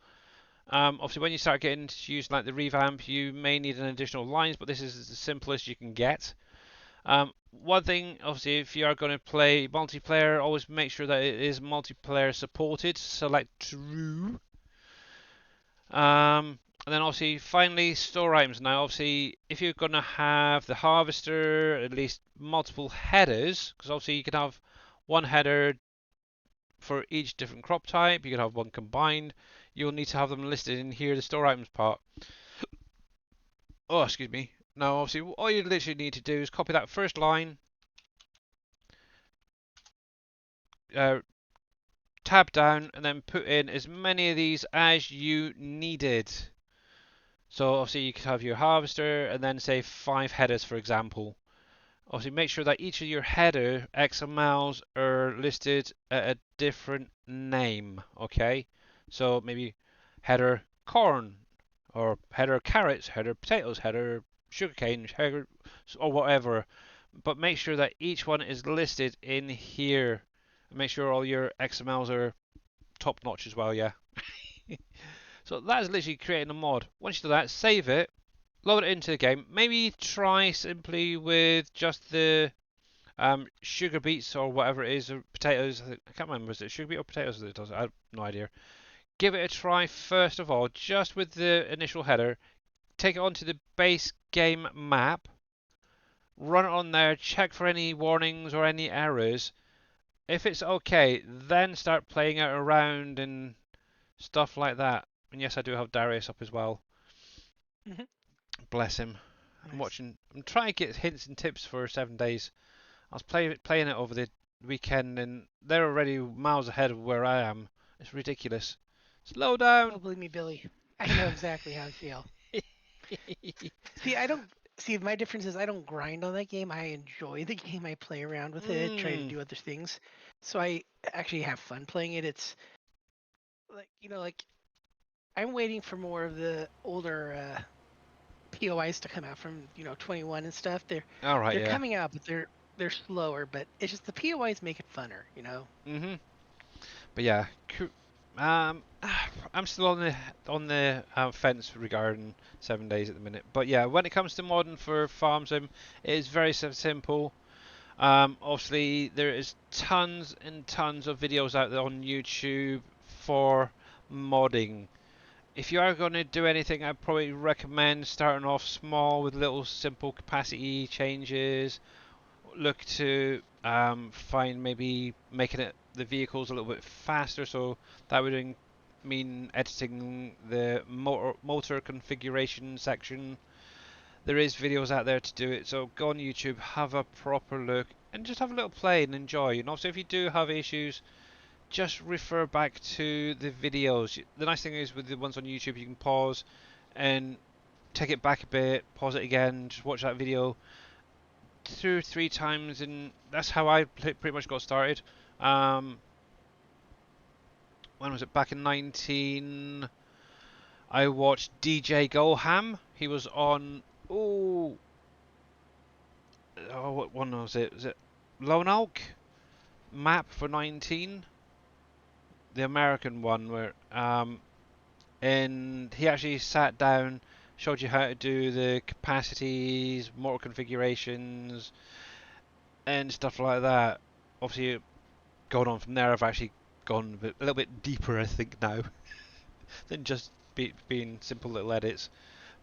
Obviously, when you start getting to use like the revamp, you may need an additional lines, but this is the simplest you can get. One thing, obviously, if you are going to play multiplayer, always make sure that it is multiplayer supported. Select true. And then obviously, finally, store items. Now, obviously, if you're going to have the harvester, at least multiple headers, because obviously you can have one header for each different crop type. You can have one combined. You'll need to have them listed in here, the store items part. Oh, excuse me. Now, obviously, all you literally need to do is copy that first line, tab down, and then put in as many of these as you needed. So, obviously, you could have your harvester and then say 5 headers, for example. Obviously, make sure that each of your header XMLs are listed at a different name, okay? So, maybe header corn, or header carrots, header potatoes, header sugarcane, header, or whatever. But make sure that each one is listed in here. Make sure all your XMLs are top notch as well, yeah. So that is literally creating a mod. Once you do that, save it, load it into the game. Maybe try simply with just the Sugar beets or whatever it is, or potatoes. I can't remember. Is it sugar beet or potatoes that it does? I have no idea. Give it a try first of all, just with the initial header. Take it onto the base game map. Run it on there. Check for any warnings or any errors. If it's okay, then start playing it around and stuff like that. And yes, I do have Darius up as well. Hmm. Bless him. I'm Nice. watching. I'm trying to get hints and tips for 7 days. I was playing it over the weekend, and they're already miles ahead of where I am. It's ridiculous. Slow Oh, down. believe me, Billy. I know exactly how I feel. See, I don't see my difference is I don't grind on that game. I enjoy the game. I play around with it, try to mm. do other things. So I actually have fun playing it. It's like, like I'm waiting for more of the older POIs to come out from, 21 and stuff. They're All right, they're yeah. coming out, but they're slower, but it's just the POIs make it funner. Mhm. But yeah, I'm still on the fence regarding 7 days at the minute. But yeah, when it comes to modding for farm sim, it is very simple. Obviously, there is tons and tons of videos out there on YouTube for modding. If you are going to do anything, I'd probably recommend starting off small with little simple capacity changes. Look to find maybe making it the vehicles a little bit faster, so that would mean editing the motor configuration section. There is videos out there to do it, so go on YouTube, have a proper look, and just have a little play and enjoy. And also, if you do have issues, just refer back to the videos. The nice thing is with the ones on YouTube, you can pause and take it back a bit, pause it again, just watch that video 2 or 3 times, and that's how I pretty much got started. Um, when was it? Back in 19. I watched DJ Goham. He was on. Oh, what one was it? Was it Lone Oak map for 19? The American one where and he actually sat down, showed you how to do the capacities, motor configurations, and stuff like that. Obviously, going on from there, I've actually gone a little bit deeper, I think, now than just being simple little edits.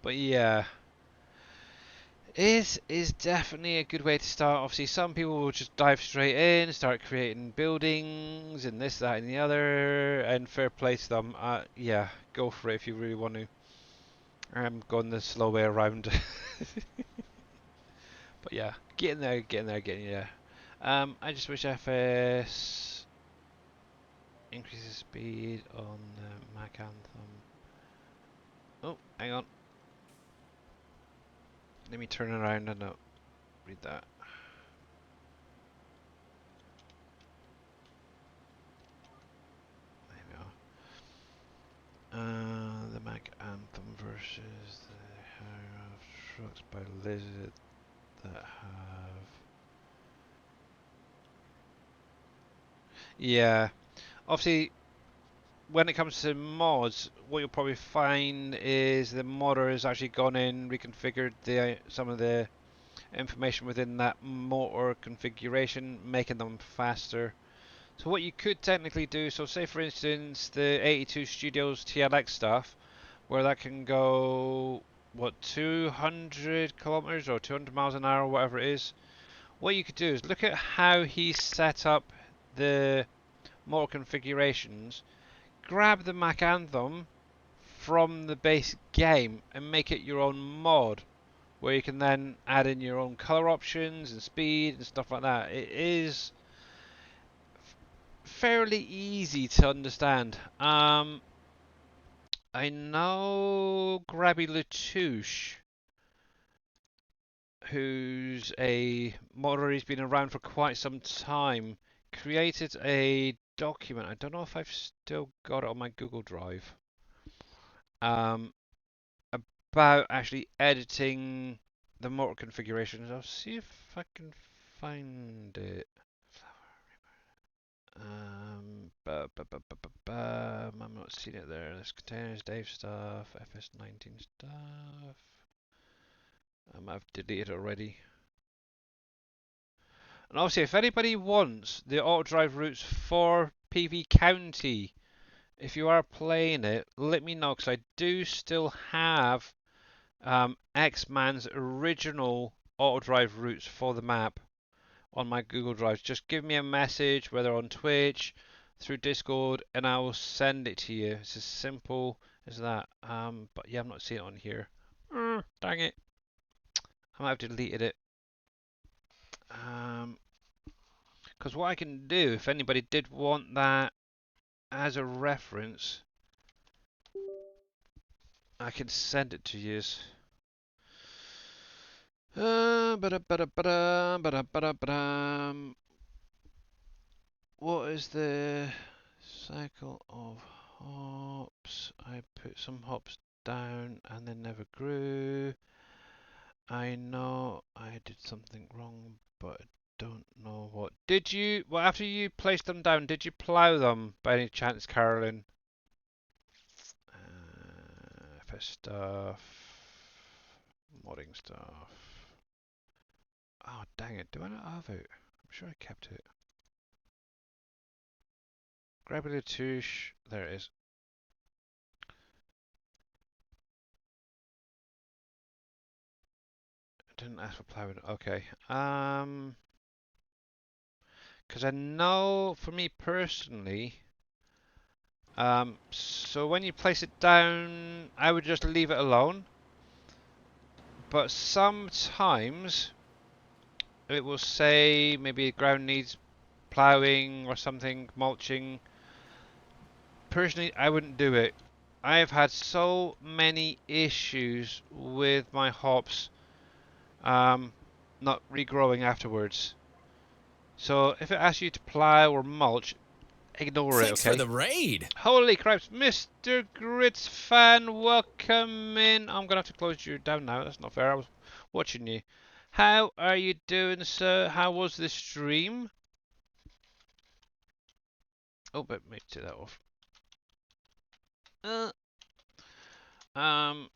But yeah, is definitely a good way to start. Obviously, some people will just dive straight in, start creating buildings and this, that, and the other, and fair play to them. Yeah, go for it if you really want to. I'm going the slow way around. But yeah, getting there, getting there, getting there. I just wish FS increases speed on the Mac Anthem. Oh, hang on. Let me turn around and read that. There we are. The Mac Anthem versus the Hero of Trucks by Lizard that have. Yeah, obviously, when it comes to mods, what you'll probably find is the modder has actually gone in, reconfigured some of the information within that motor configuration, making them faster. So what you could technically do, so say for instance the 82 Studios TLX stuff, where that can go, what, 200 kilometers or 200 miles an hour, whatever it is. What you could do is look at how he set up the motor configurations, grab the Mac Anthem from the base game and make it your own mod, where you can then add in your own color options and speed and stuff like that. It is fairly easy to understand. I know Grabby Latouche, who's a modder, he's been around for quite some time, created a document. I don't know if I've still got it on my Google Drive. Um, about actually editing the motor configurations. I'll see if I can find it. I'm not seeing it there. There's containers, Dave stuff, FS19 stuff. I might have deleted it already. And obviously, if anybody wants the auto drive routes for PV County, if you are playing it, let me know because I do still have X-Man's original auto drive routes for the map on my Google Drive. Just give me a message, whether on Twitch, through Discord, and I will send it to you. It's as simple as that. But yeah, I'm not seeing it on here. Dang it. I might have deleted it. Because what I can do, if anybody did want that as a reference, I can send it to you. What is the cycle of hops? I put some hops down and they never grew. I know I did something wrong, but I don't know what. Did you, well, after you placed them down, did you plough them by any chance, Carolyn? FS stuff, modding stuff. Oh, dang it. Do I not have it? I'm sure I kept it. Grabbing a touche. There it is. I didn't ask for plywood. Okay. Because I know for me personally, so when you place it down, I would just leave it alone. But sometimes it will say maybe the ground needs ploughing or something, mulching. Personally, I wouldn't do it. I've had so many issues with my hops not regrowing afterwards. So if it asks you to plough or mulch, ignore it, Thanks for okay? the raid. Holy crap, Mr. Grits fan, welcome in. I'm gonna have to close you down now. That's not fair. I was watching you. How are you doing, sir? How was the stream? Oh, but maybe take that off. Uh, um,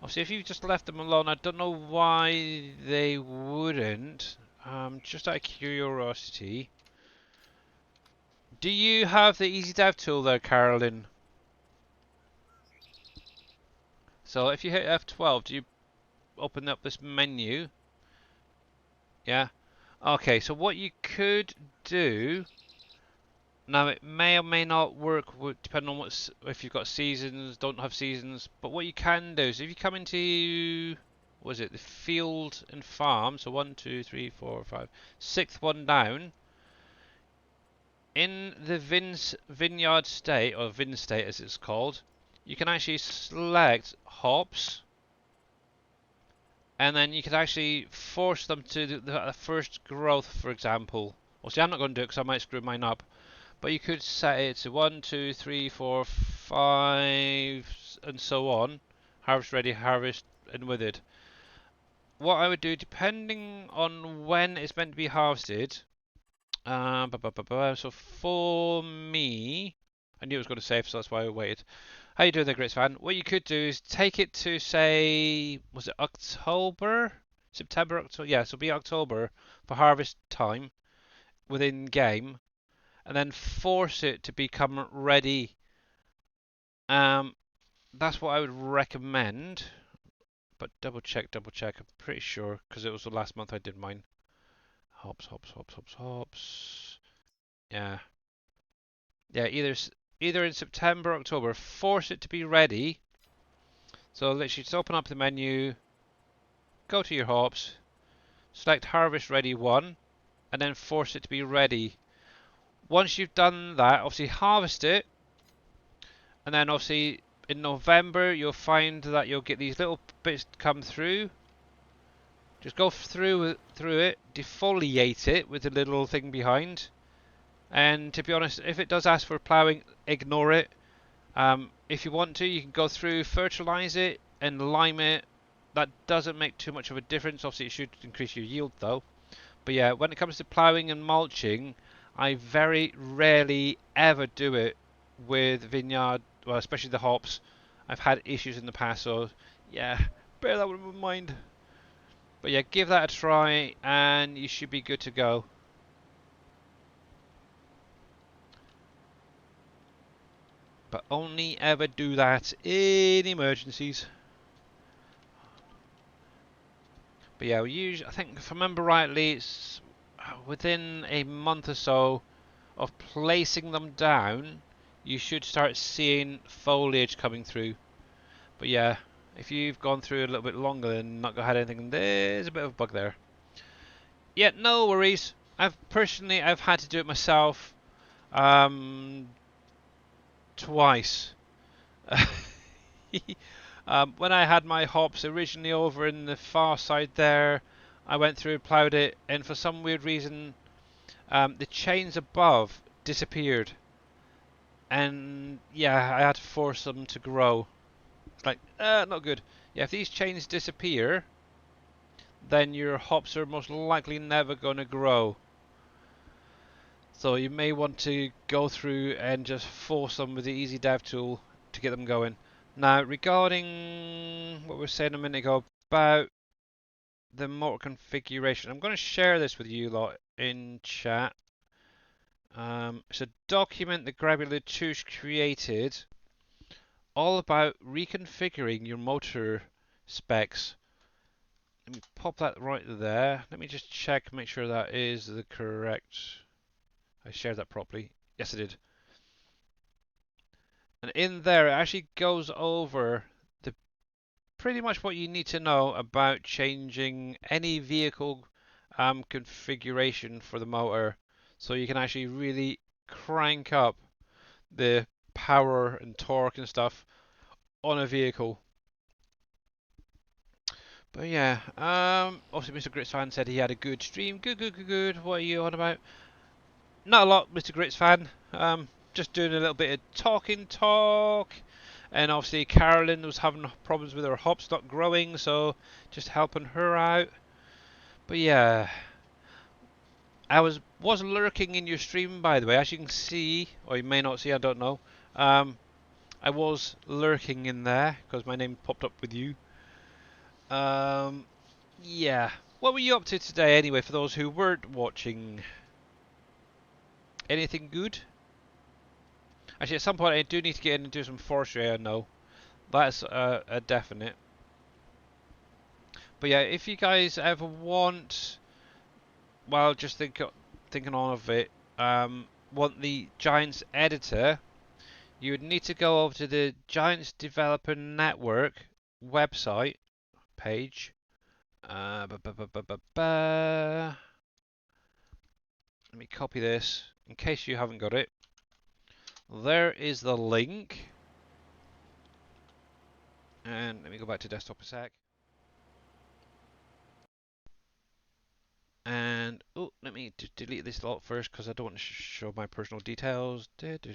Obviously, if you just left them alone, I don't know why they wouldn't. Just out of curiosity, do you have the Easy Dive tool there, Carolyn? So if you hit F12, do you open up this menu? Yeah. Okay, so what you could do, now it may or may not work depending on if you've got seasons, don't have seasons, but what you can do is if you come into, what is it, the field and farm, so 1, 2, 3, 4, 5, sixth one down, in the vineyard state, or vin state as it's called, you can actually select hops, and then you could actually force them to the first growth, for example. Well, see, I'm not going to do it because I might screw mine up. But you could set it to 1, 2, 3, 4, 5, and so on. Harvest ready, harvest, and withered. What I would do, depending on when it's meant to be harvested. So for me, I knew it was going to save, so that's why I waited. How you doing there, Grits fan? What you could do is take it to, say, was it October? September, October? Yeah, so it'll be October for harvest time within game, and then force it to become ready. That's what I would recommend. But double check. I'm pretty sure because it was the last month I did mine. Hops. Yeah, yeah. Either in September or October. Force it to be ready. So literally just open up the menu, go to your hops, select harvest ready 1, and then force it to be ready. Once you've done that, obviously harvest it, and then obviously in November you'll find that you'll get these little bits come through. Just go through it, defoliate it with the little thing behind, and to be honest, if it does ask for ploughing, ignore it. If you want to, you can go through, fertilize it, and lime it. That doesn't make too much of a difference. Obviously, it should increase your yield though. But yeah, when it comes to ploughing and mulching, I very rarely ever do it with vineyard, well, especially the hops. I've had issues in the past, so yeah, bear that one in mind. But yeah, give that a try and you should be good to go. But only ever do that in emergencies. But yeah, I think if I remember rightly, it's within a month or so of placing them down, you should start seeing foliage coming through. But yeah, if you've gone through a little bit longer and not had anything, there's a bit of a bug there. Yeah, no worries. I've had to do it myself um, twice. When I had my hops originally over in the far side there, I went through and ploughed it, and for some weird reason, the chains above disappeared, and yeah, I had to force them to grow. It's like, not good. Yeah, if these chains disappear, then your hops are most likely never going to grow. So you may want to go through and just force them with the easy dev tool to get them going. Now, regarding what we were saying a minute ago about the motor configuration, I'm going to share this with you lot in chat. It's a document that Grabular2's created all about reconfiguring your motor specs. Let me pop that right there. Let me just check, make sure that is the correct. I shared that properly. Yes, I did. And in there, it actually goes over the pretty much what you need to know about changing any vehicle configuration for the motor, so you can actually really crank up the power and torque and stuff on a vehicle. But yeah, obviously Mr. Grits fan said he had a good stream. Good, good, good, good. What are you on about? Not a lot, Mr. Grits fan. Just doing a little bit of talk. And obviously Carolyn was having problems with her hops not growing, so just helping her out. But yeah, I was lurking in your stream, by the way, as you can see, or you may not see, I don't know. I was lurking in there because my name popped up with you. Um, yeah. What were you up to today, anyway? For those who weren't watching, anything good? Actually, at some point I do need to get in and do some forestry. I know that's a definite. But yeah, if you guys ever want, well, just thinking on of it, want the Giants editor, you would need to go over to the Giants Developer Network website page. Let me copy this in case you haven't got it. There is the link. And let me go back to desktop a sec. And oh, let me delete this lot first because I don't want to show my personal details. There we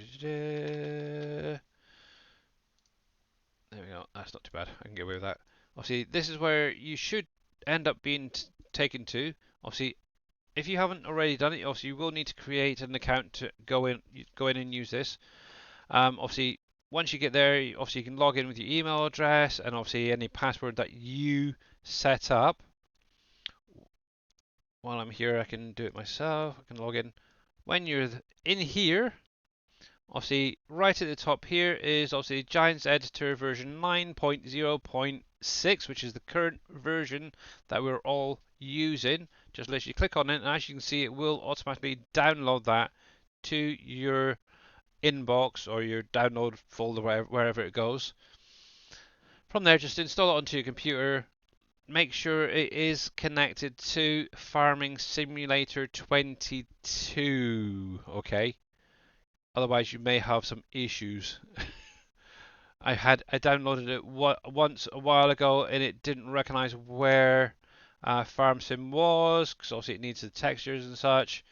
go. That's not too bad. I can get away with that. Obviously, this is where you should end up being taken to. Obviously, if you haven't already done it, obviously you will need to create an account to go in and use this. Obviously, once you get there, obviously you can log in with your email address and obviously any password that you set up. While I'm here, I can do it myself. I can log in. When you're in here, obviously right at the top here is obviously Giants Editor version 9.0.6, which is the current version that we're all using. Just let you click on it, and as you can see, it will automatically download that to your inbox or your download folder, wherever it goes. From there, just install it onto your computer. Make sure it is connected to Farming Simulator 22, okay? Otherwise you may have some issues. I downloaded it once a while ago and it didn't recognize where Farm Sim was, because obviously it needs the textures and such.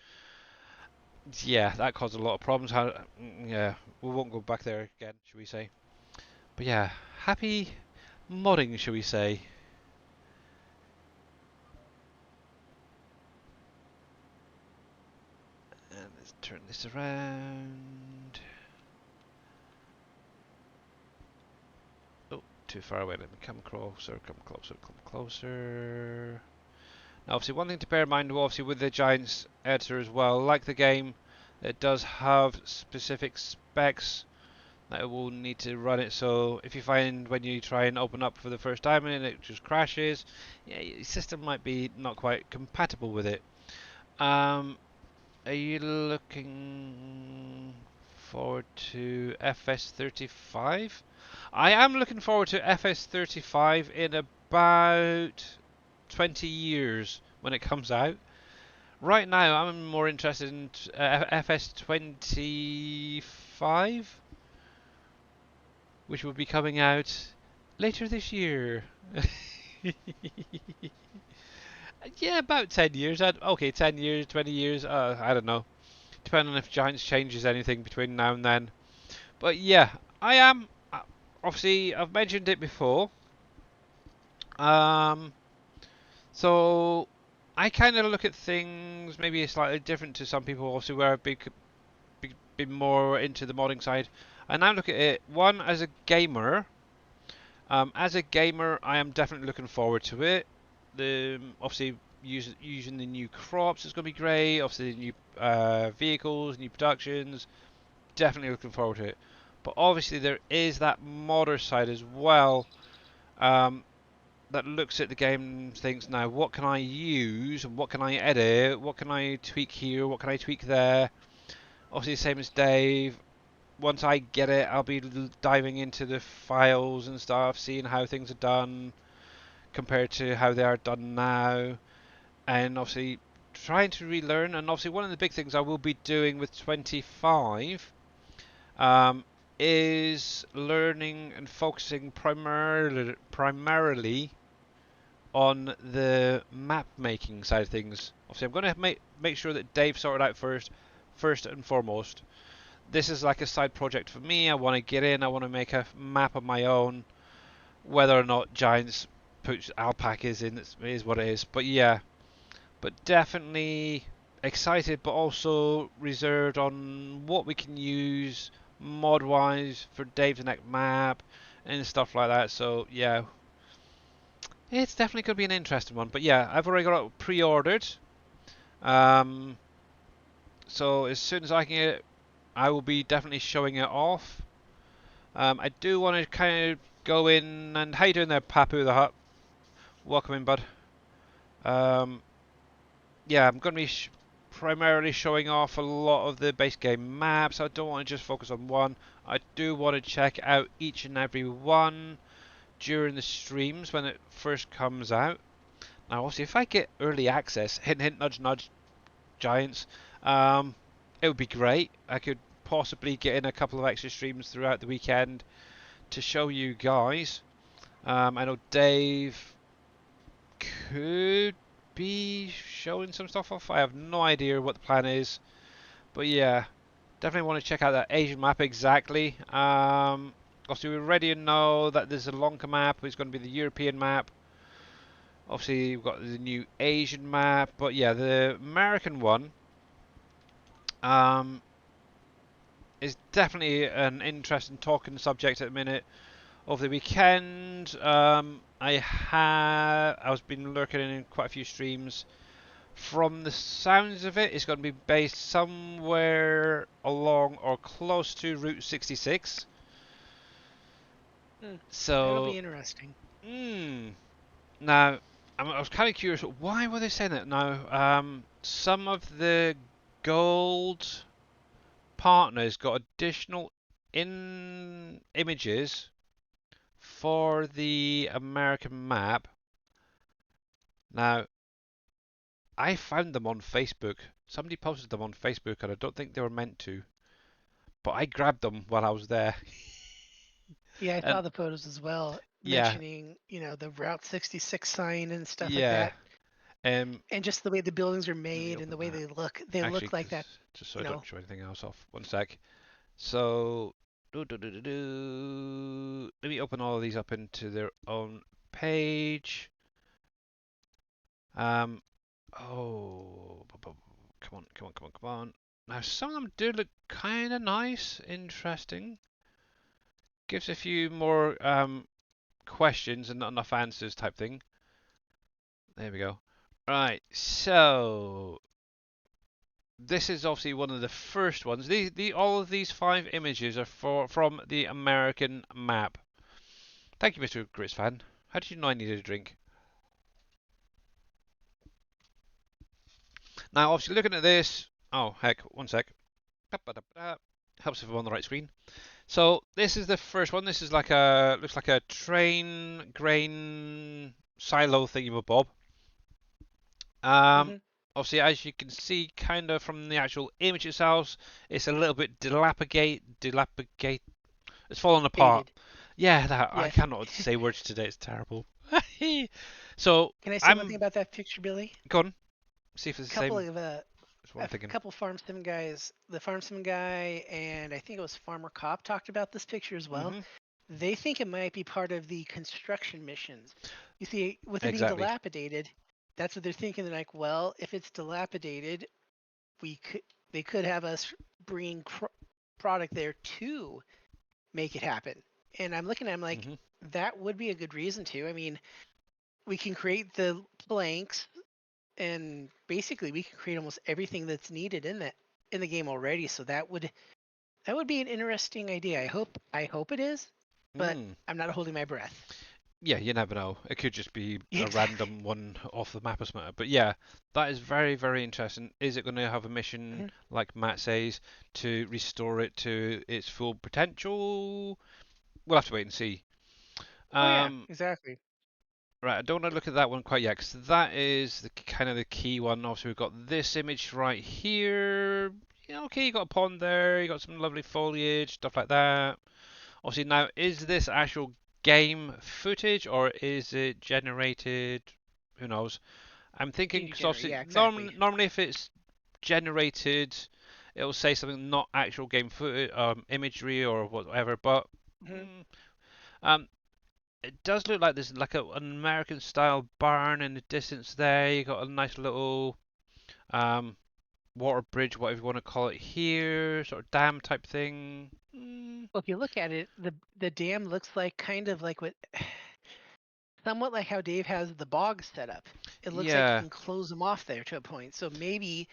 Yeah, that caused a lot of problems. Yeah, we won't go back there again, shall we say. But yeah, happy modding, shall we say. And let's turn this around. Oh, too far away. Let me come closer, come closer, come closer. Now, obviously, one thing to bear in mind, obviously, with the Giants editor as well, like the game, it does have specific specs that it will need to run it. So if you find when you try and open up for the first time and it just crashes, yeah, your system might be not quite compatible with it. Are you looking forward to FS35? I am looking forward to FS35 in about 20 years when it comes out. Right now, I'm more interested in FS25, which will be coming out later this year. Yeah, about 10 years. Okay, 10 years, 20 years. I don't know. Depending on if Giants changes anything between now and then. But yeah, I am. Obviously, I've mentioned it before. Um, so I kind of look at things maybe slightly different to some people. Obviously, where I've been more into the modding side. I now look at it one as a gamer. As a gamer, I am definitely looking forward to it. The obviously using the new crops is going to be great. Obviously, the new vehicles, new productions. Definitely looking forward to it. But obviously, there is that modder side as well. Um, that looks at the game and thinks, now what can I use and what can I edit? What can I tweak here? What can I tweak there? Obviously, same as Dave. Once I get it, I'll be diving into the files and stuff, seeing how things are done compared to how they are done now, and obviously trying to relearn. And obviously, one of the big things I will be doing with 25 um, is learning and focusing primarily on the map making side of things. Obviously, I'm going to make sure that Dave sorted out first and foremost. This is like a side project for me. I want to get in. I want to make a map of my own. Whether or not Giants puts alpacas in is what it is. But yeah, but definitely excited, but also reserved on what we can use mod-wise for Dave's next map and stuff like that. So yeah, it's definitely going to be an interesting one. But yeah, I've already got it pre-ordered. Um, so as soon as I can get it, I will be definitely showing it off. I do want to kind of go in and how you doing there, Papu the Hut? Welcome in, bud. Um, yeah, I'm going to be primarily showing off a lot of the base game maps. I don't want to just focus on one. I do want to check out each and every one during the streams when it first comes out. Now, obviously, if I get early access, hint, hint, nudge, nudge, Giants, it would be great. I could possibly get in a couple of extra streams throughout the weekend to show you guys. I know Dave could be showing some stuff off. I have no idea what the plan is, but yeah, definitely want to check out that Asian map exactly. Obviously, we already know that there's a Lanka map. It's going to be the European map. Obviously, we've got the new Asian map, but yeah, the American one is definitely an interesting talking subject at the minute. Over the weekend, I was been lurking in quite a few streams. From the sounds of it, it's going to be based somewhere along or close to Route 66. Hmm, that'll So, be interesting. mm, now I was kind of curious. Why were they saying that? Now, some of the gold partners got additional in images for the American map. Now, I found them on Facebook. Somebody posted them on Facebook, and I don't think they were meant to. But I grabbed them while I was there. Yeah, I And saw the photos as well, yeah, mentioning, the Route 66 sign and stuff like yeah. that. Um, And just the way the buildings are Let me made and the open way that they actually, look like because that, just so you I don't know. show anything else off. One sec. So, let me open all of these up into their own page. Um, come on, come on, come on, come on. Now, some of them do look kind of nice, interesting. Gives a few more questions and not enough answers type thing. There we go. Right, so this is obviously one of the first ones. All of these 5 images are from the American map. Thank you, Mr. Grits fan. How did you know I needed a drink? Now, obviously, looking at this. Oh, heck, one sec. Helps if I'm on the right screen. So this is the first one. This is like looks like a train grain silo thingamabob. Um, Hmm. Obviously, as you can see, kind of from the actual image itself, it's a little bit dilapidate. It's fallen apart. Dated. Yeah, that I Yes. cannot say words today. It's terrible. So Can I say one thing I'm about that picture, Billy? gone. See if it's the Couple same of as what I'm a thinking. couple farm sim guys, the farm sim guy and I think it was Farmer Cop talked about this picture as well. Hmm. They think it might be part of the construction missions. You see, with it being Exactly. dilapidated, that's what they're thinking. They're like, well, if it's dilapidated, we could they could have us bring product there to make it happen. And I'm looking at, I'm like, Hmm. that would be a good reason to. I mean, we can create the planks and basically we can create almost everything that's needed in the game already. So that would be an interesting idea. I hope it is, but Mm. I'm not holding my breath. Yeah, you never know. It could just be a Exactly. random one off the map or something. But yeah, that is very, very interesting. Is it going to have a mission, Mhm. like Matt says, to restore it to its full potential? We'll have to wait and see. Oh yeah, Um, exactly. right, I don't want to look at that one quite yet, because that is the kind of the key one. Obviously, we've got this image right here. Yeah, okay, you got a pond there, you got some lovely foliage, stuff like that. Obviously, now, is this actual game footage or is it generated? Who knows? I'm thinking CG because generate. obviously, Yeah, exactly. normally if it's generated, it'll say something not actual game footage, imagery or whatever. But Hmm. mm, um, it does look like there's like an American style barn in the distance there. You got a nice little um, water bridge, whatever you want to call it here, sort of dam type thing. Well, if you look at it, the dam looks like kind of like what, somewhat like how Dave has the bog set up. It looks like you Yeah, can close them off there to a point. So maybe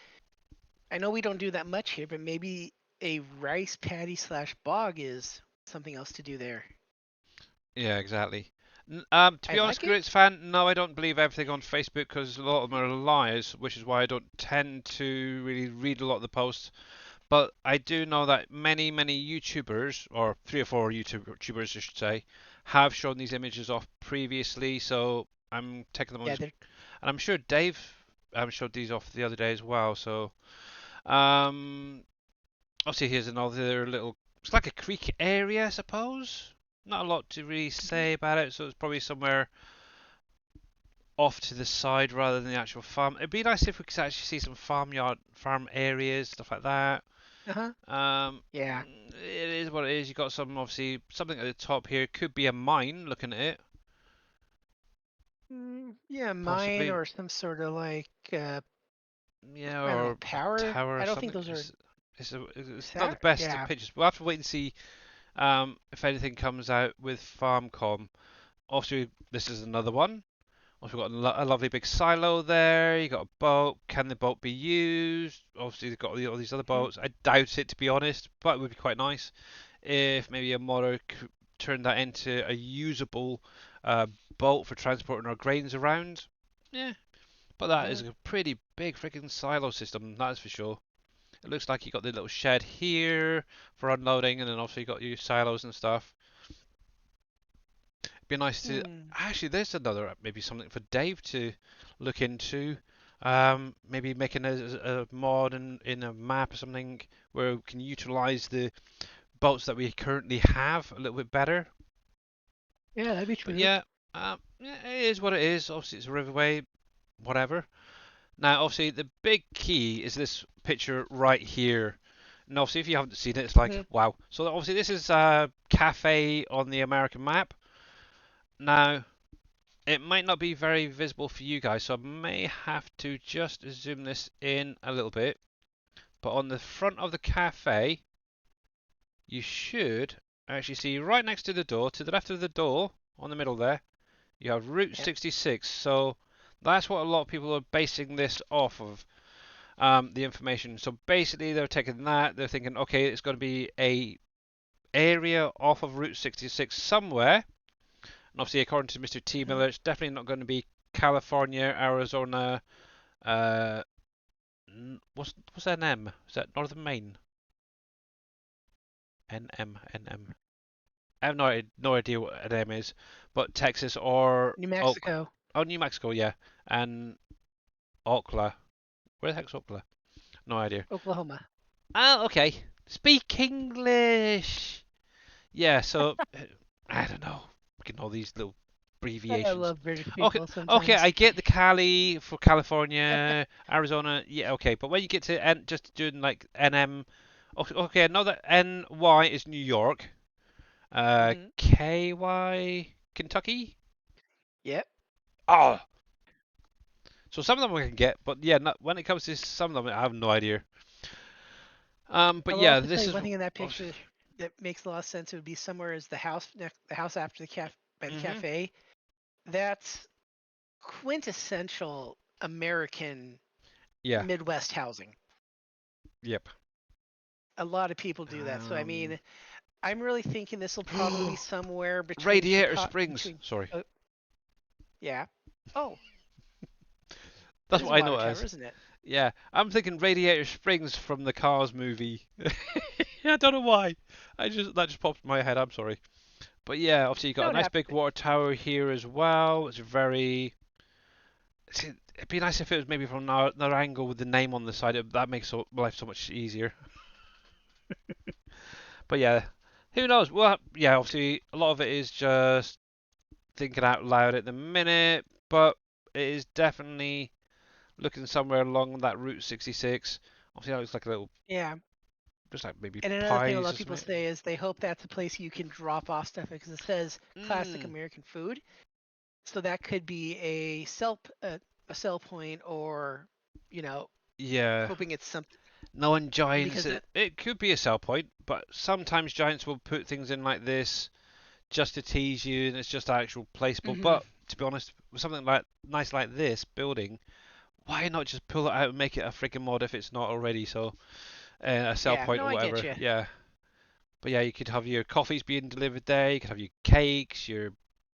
I know we don't do that much here, but maybe a rice paddy slash bog is something else to do there. yeah, exactly. To I be honest, like it. Grits fan, no, I don't believe everything on Facebook because a lot of them are lies, which is why I don't tend to really read a lot of the posts. But I do know that many YouTubers, or 3 or 4 YouTubers, I should say, have shown these images off previously. So I'm taking them Yeah, as, and I'm sure Dave showed these off the other day as well. So um, obviously here's another little. It's like a creek area, I suppose. Not a lot to really mhm. say about it, so it's probably somewhere off to the side rather than the actual farm. It'd be nice if we could actually see some farm areas, stuff like that. Uh-huh. Yeah. It is what it is. You got some obviously something at the top here. Could be a mine. Looking at it, Yeah, mine possibly. or some sort of like Yeah, I don't know, or a power. tower or I don't think something. those are It's is not the that best of yeah. pictures. We'll have to wait and see if anything comes out with FarmCom. Obviously, this is another one. Also, we've got a lovely big silo there. You got a boat. Can the boat be used? Obviously, they've got all these other Mhm. boats. I doubt it, to be honest, but it would be quite nice if maybe a modder turned that into a usable uh, boat for transporting our grains around. Yeah, but that is Mhm. a pretty big freaking silo system, that's for sure. It looks like you got the little shed here for unloading, and then obviously you got your silos and stuff. Be nice to Hmm. actually. There's another maybe something for Dave to look into. Maybe making a mod in a map or something where we can utilize the boats that we currently have a little bit better. Yeah, that'd be But true. yeah, yeah, it is what it is. Obviously, it's a riverway, whatever. Now, obviously, the big key is this picture right here. And obviously, if you haven't seen it, it's like Mhm. wow. So obviously, this is a cafe on the American map. Now, it might not be very visible for you guys, so I may have to just zoom this in a little bit. But on the front of the cafe, you should actually see right next to the door, to the left of the door, on the middle there, you have Route Yep. 66. So That's what a lot of people are basing this off of. The information. So basically, they're taking that. They're thinking, okay, it's going to be a area off of Route 66 somewhere. And obviously, according to Mr. T Hmm. Miller, it's definitely not going to be California, Arizona. Uh, what's NM? Is that Northern Maine? NM. I have no idea what NM is, but Texas or New Mexico, New Mexico, yeah, and Oklahoma. Where the heck's Oklahoma? No idea. Oklahoma. Ah, okay. Speak English. Yeah, so I don't know. Getting all these little I abbreviations. love British Okay, people okay, sometimes. I get the Cali for California, Arizona. Yeah, okay, but when you get to just doing like NM, okay, okay, I know that NY is New York. Hmm. KY Kentucky. Yep. Oh, so some of them we can get, but yeah, not, when it comes to some of them, I have no idea. I But will yeah, also tell this you is. one thing in that Obviously. picture that makes a lot of sense. It would be somewhere as the house after the by the Mhm. cafe. That's quintessential American Yeah. Midwest housing. Yep. A lot of people do that. So I Um. mean, I'm really thinking this will probably be somewhere between Radiator Chicago, Springs. Sorry. yeah. Oh, that That's is what I know water it tower, as. isn't it? Yeah, I'm thinking Radiator Springs from the Cars movie. I don't know why. I just that just popped in my head. I'm sorry, but yeah, obviously you got No, a it nice happened. big water tower here as well. It's very. See, it'd be nice if it was maybe from another angle with the name on the side. That makes life so much easier. But yeah, who knows? Well, yeah, obviously a lot of it is just thinking out loud at the minute, but it is definitely looking somewhere along that Route 66. Obviously, that looks like a little, Yeah. just like maybe And another thing a lot pies of or people something. say is they hope that's a place you can drop off stuff because it says classic Mm, American food. So that could be a sell point, or you know, yeah. hoping it's something Knowing giants, because that. it could be a sell point, but sometimes giants will put things in like this just to tease you, and it's just actual placeable. Hmm. But to be honest, with something like nice like this building, why not just pull it out and make it a freaking mod if it's not already? So a sell Yeah. point No, or I get whatever. you. Yeah. But yeah, you could have your coffees being delivered there. You could have your cakes, your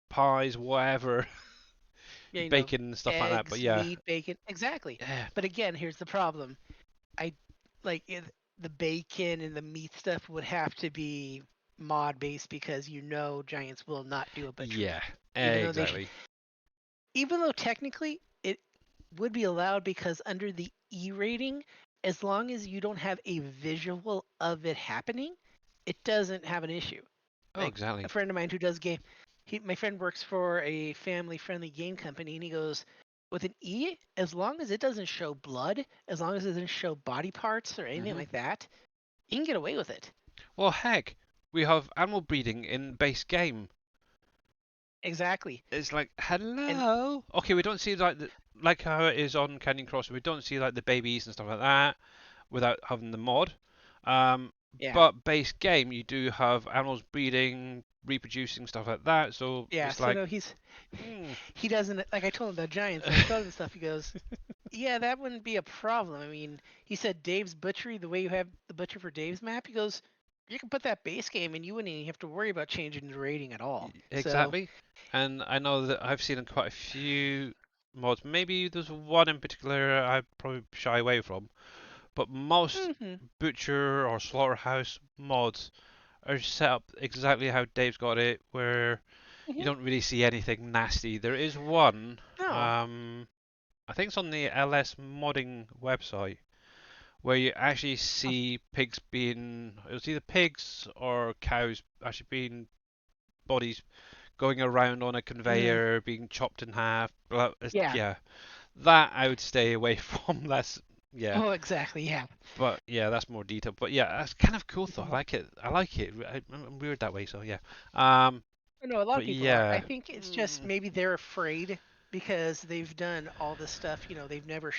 pies, whatever, Yeah, your bacon and stuff like that. But eggs, yeah, meat, bacon. Exactly. yeah, But again, here's the problem. I like the bacon and the meat stuff would have to be mod based because Giants will not do a butchery, yeah, even though they exactly. even though technically it would be allowed because under the E rating, as long as you don't have a visual of it happening, it doesn't have an issue. Oh, Like a exactly. friend of mine who does game, my friend works for a family-friendly game company, and he goes, with an E, as long as it doesn't show blood, as long as it doesn't show body parts or anything Hmm. like that, you can get away with it. Well, heck, we have animal breeding in base game. Exactly. It's like, And hello. Okay, we don't see like how it is on Canyon Cross. We don't see like the babies and stuff like that without having the mod. Um, yeah, but base game, you do have animals breeding, reproducing, stuff like that. So yeah. it's So like, no, hmm, he doesn't like I told him about Giants and I showed him stuff. He goes, yeah, that wouldn't be a problem. I mean, he said Dave's Butchery, the way you have the butcher for Dave's map, he goes, you can put that base game and you wouldn't even have to worry about changing the rating at all. So, exactly. And I know that I've seen in quite a few mods. Maybe there's one in particular I probably shy away from, but most hmm, butcher or slaughterhouse mods are set up exactly how Dave's got it, where you hmm, don't really see anything nasty. There is one, no, um, I think it's on the LS modding website, where you actually I'll- see pigs being, it was either pigs or cows actually being bodies going around on a mm, conveyor, being chopped in half. yeah, Yeah, that I would stay away from. That's yeah, oh, exactly, yeah. but yeah, that's more detailed. But yeah, that's kind of cool though. I Mhm. like it. I like it. I'm weird that way. So yeah. Um, I know a lot of but people are. I yeah. think it's just Mm, maybe they're afraid because they've done all this stuff. They've never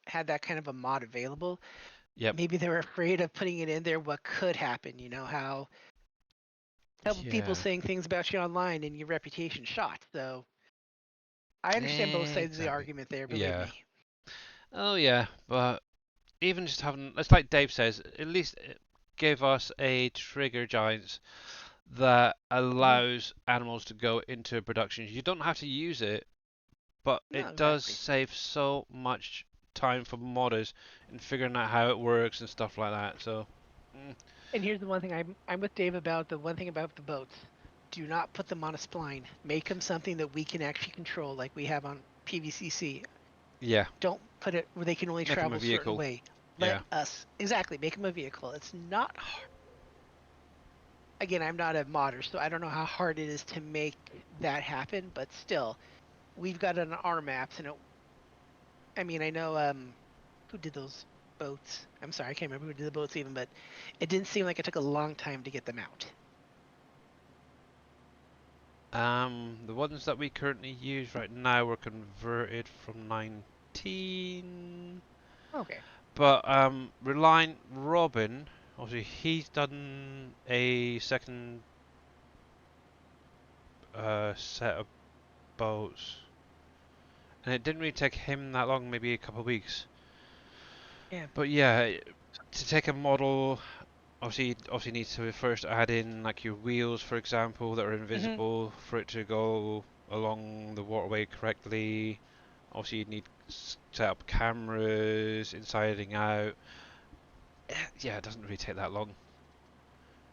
had that kind of a mod available. yep. Maybe they're afraid of putting it in there. What could happen? How people Yeah. saying things about you online and your reputation shot. So I understand both sides of the Exactly. argument there. Believe Yeah. me. Oh yeah, but even just having, it's like Dave says, at least give us a trigger giants that Hmm. allows animals to go into production. You don't have to use it, but No, it does exactly. save so much time for modders in figuring out how it works and stuff like that. So, mm, And here's the one thing I'm with Dave about. The one thing about the boats: do not put them on a spline. Make them something that we can actually control, like we have on PVCC. yeah, Don't put it where they can only make them a travel a certain vehicle. way. Let Yeah. us exactly make them a vehicle. It's not again. I'm not a modder, so I don't know how hard it is to make that happen. But still, we've got it on our maps, and I mean, I know who did those boats. I'm sorry, I can't remember who did the boats even, but it didn't seem like it took a long time to get them out. The ones that we currently use right now were converted from 19. Okay. But Reliant Robin, obviously he's done a second set of boats, and it didn't really take him that long, maybe a couple of weeks. Yeah. But yeah, to take a model, obviously need to first add in like your wheels, for example, that are Hmm. invisible for it to go along the waterway correctly. Obviously, you need set up cameras inside and out. Yeah, it doesn't really take that long,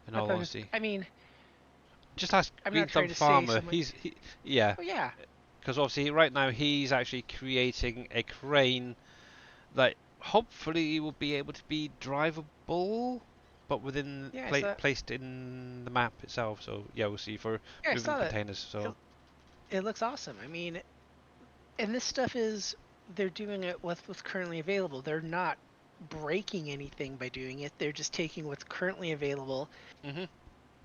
in I all thought just. honesty. I mean, Just ask I'm Green not Thumb trying to say Farmer. someone. Yeah, Oh yeah. because obviously right now he's actually creating a crane that hopefully will be able to be drivable, but within Yeah, I saw. placed in the map itself. So yeah, we'll see for Yeah, I moving saw that. containers. It, So it looks awesome. I mean, and this stuff is they're doing it with what's currently available. They're not breaking anything by doing it. They're just taking what's currently available mhm,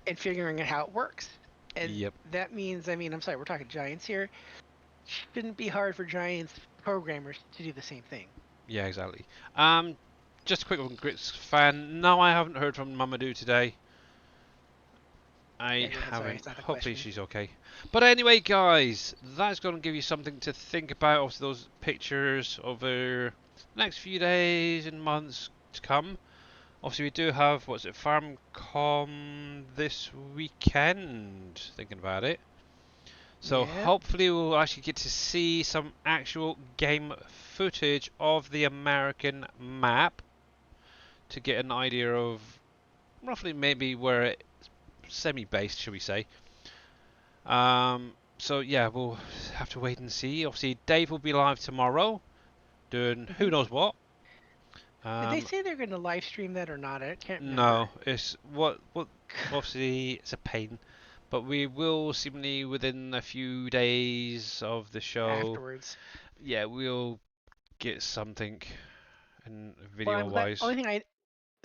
and figuring out how it works. And yep, that means, I mean, I'm sorry, we're talking giants here. Shouldn't be hard for giants programmers to do the same thing. yeah, exactly. Um, just a quick one, Grits fan. No, I haven't heard from Mamadou today. I Yeah, go ahead. Sorry, haven't. it's not a Hopefully question. she's okay. But anyway, guys, that's going to give you something to think about. Obviously, those pictures over the next few days and months to come. Obviously, we do have, what's it, FarmCom this weekend, thinking about it. So Yeah. hopefully we'll actually get to see some actual game footage of the American map to get an idea of roughly maybe where it's semi-based, shall we say. So yeah, we'll have to wait and see. Obviously, Dave will be live tomorrow doing who Hmm. knows what. Did they Um, say they're going to live stream that or not? I can't remember. no, it's what obviously it's a pain, but we will seemingly within a few days of the show, Afterwards. yeah, we'll get something in Well, video the wise. only thing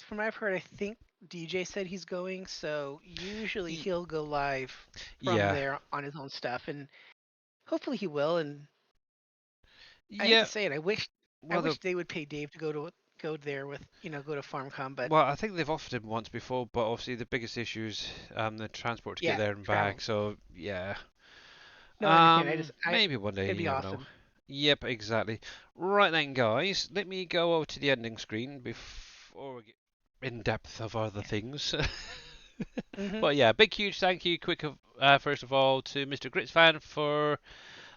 from what I've heard, I think DJ said he's going, so usually Y- he'll go live from yeah, there on his own stuff, and hopefully he will. And I hate to yeah. say it, I Well, wish they would pay Dave to go there with go to FarmCom, but well, I think they've offered him once before, but obviously the biggest issue is the transport to get yeah, there and back. travel. So yeah, No, I understand. I maybe one day, it'd you be never know. awesome. Yep, exactly. Right then, guys, let me go over to the ending screen before we get in depth of other things. Hmm. But yeah, big huge thank you, first of all, to Mr. Gritsfan for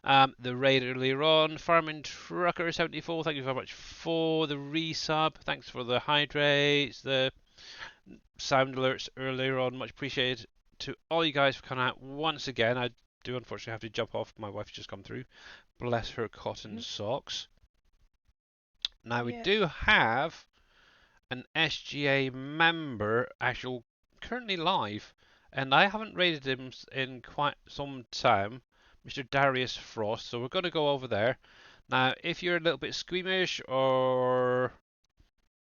the raid earlier on. Farming Trucker 74, thank you very much for the resub. Thanks for the hydrates, the sound alerts earlier on, much appreciated. To all you guys for coming out once again. I do unfortunately have to jump off. My wife's just come through. Bless her cotton Hmm. socks. Now we Yeah. do have an SGA member actual currently live, and I haven't rated him in quite some time, Mr. Darius Frost. So we're going to go over there. Now, if you're a little bit squeamish or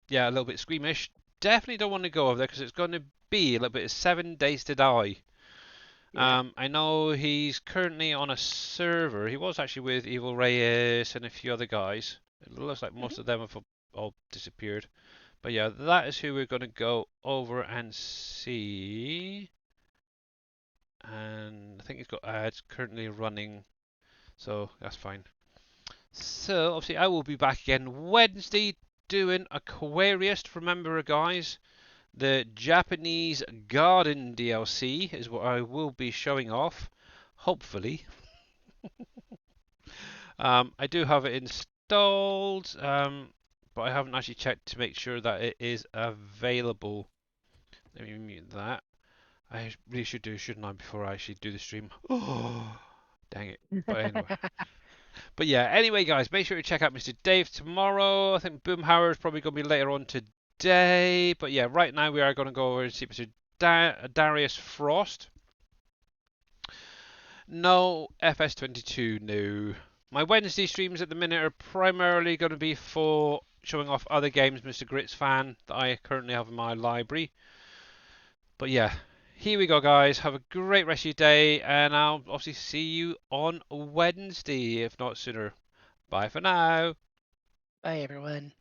yeah, a little bit squeamish, definitely don't want to go over there because it's going to be a little bit of 7 days to die. Yeah. I know he's currently on a server. He was actually with Evil Reyes and a few other guys. It looks like Hmm. most of them have all disappeared. But yeah, that is who we're going to go over and see. And I think he's got ads currently running. So that's fine. So obviously I will be back again Wednesday doing Aquarius. Remember, guys, the Japanese Garden DLC is what I will be showing off. Hopefully. I do have it installed, but I haven't actually checked to make sure that it is available. Let me mute that. I really should do, shouldn't I, before I actually do the stream? Oh, dang it. But anyway. But yeah, anyway, guys, make sure to check out Mr. Dave tomorrow. I think Boomhauer is probably going to be later on today. But yeah, right now we are going to go over and see Mr. Darius Frost. No FS22, no. My Wednesday streams at the minute are primarily going to be for showing off other games Mr. Grits fan that I currently have in my library. But yeah, here we go, guys. Have a great rest of your day, and I'll obviously see you on Wednesday, if not sooner. Bye for now. Bye, everyone.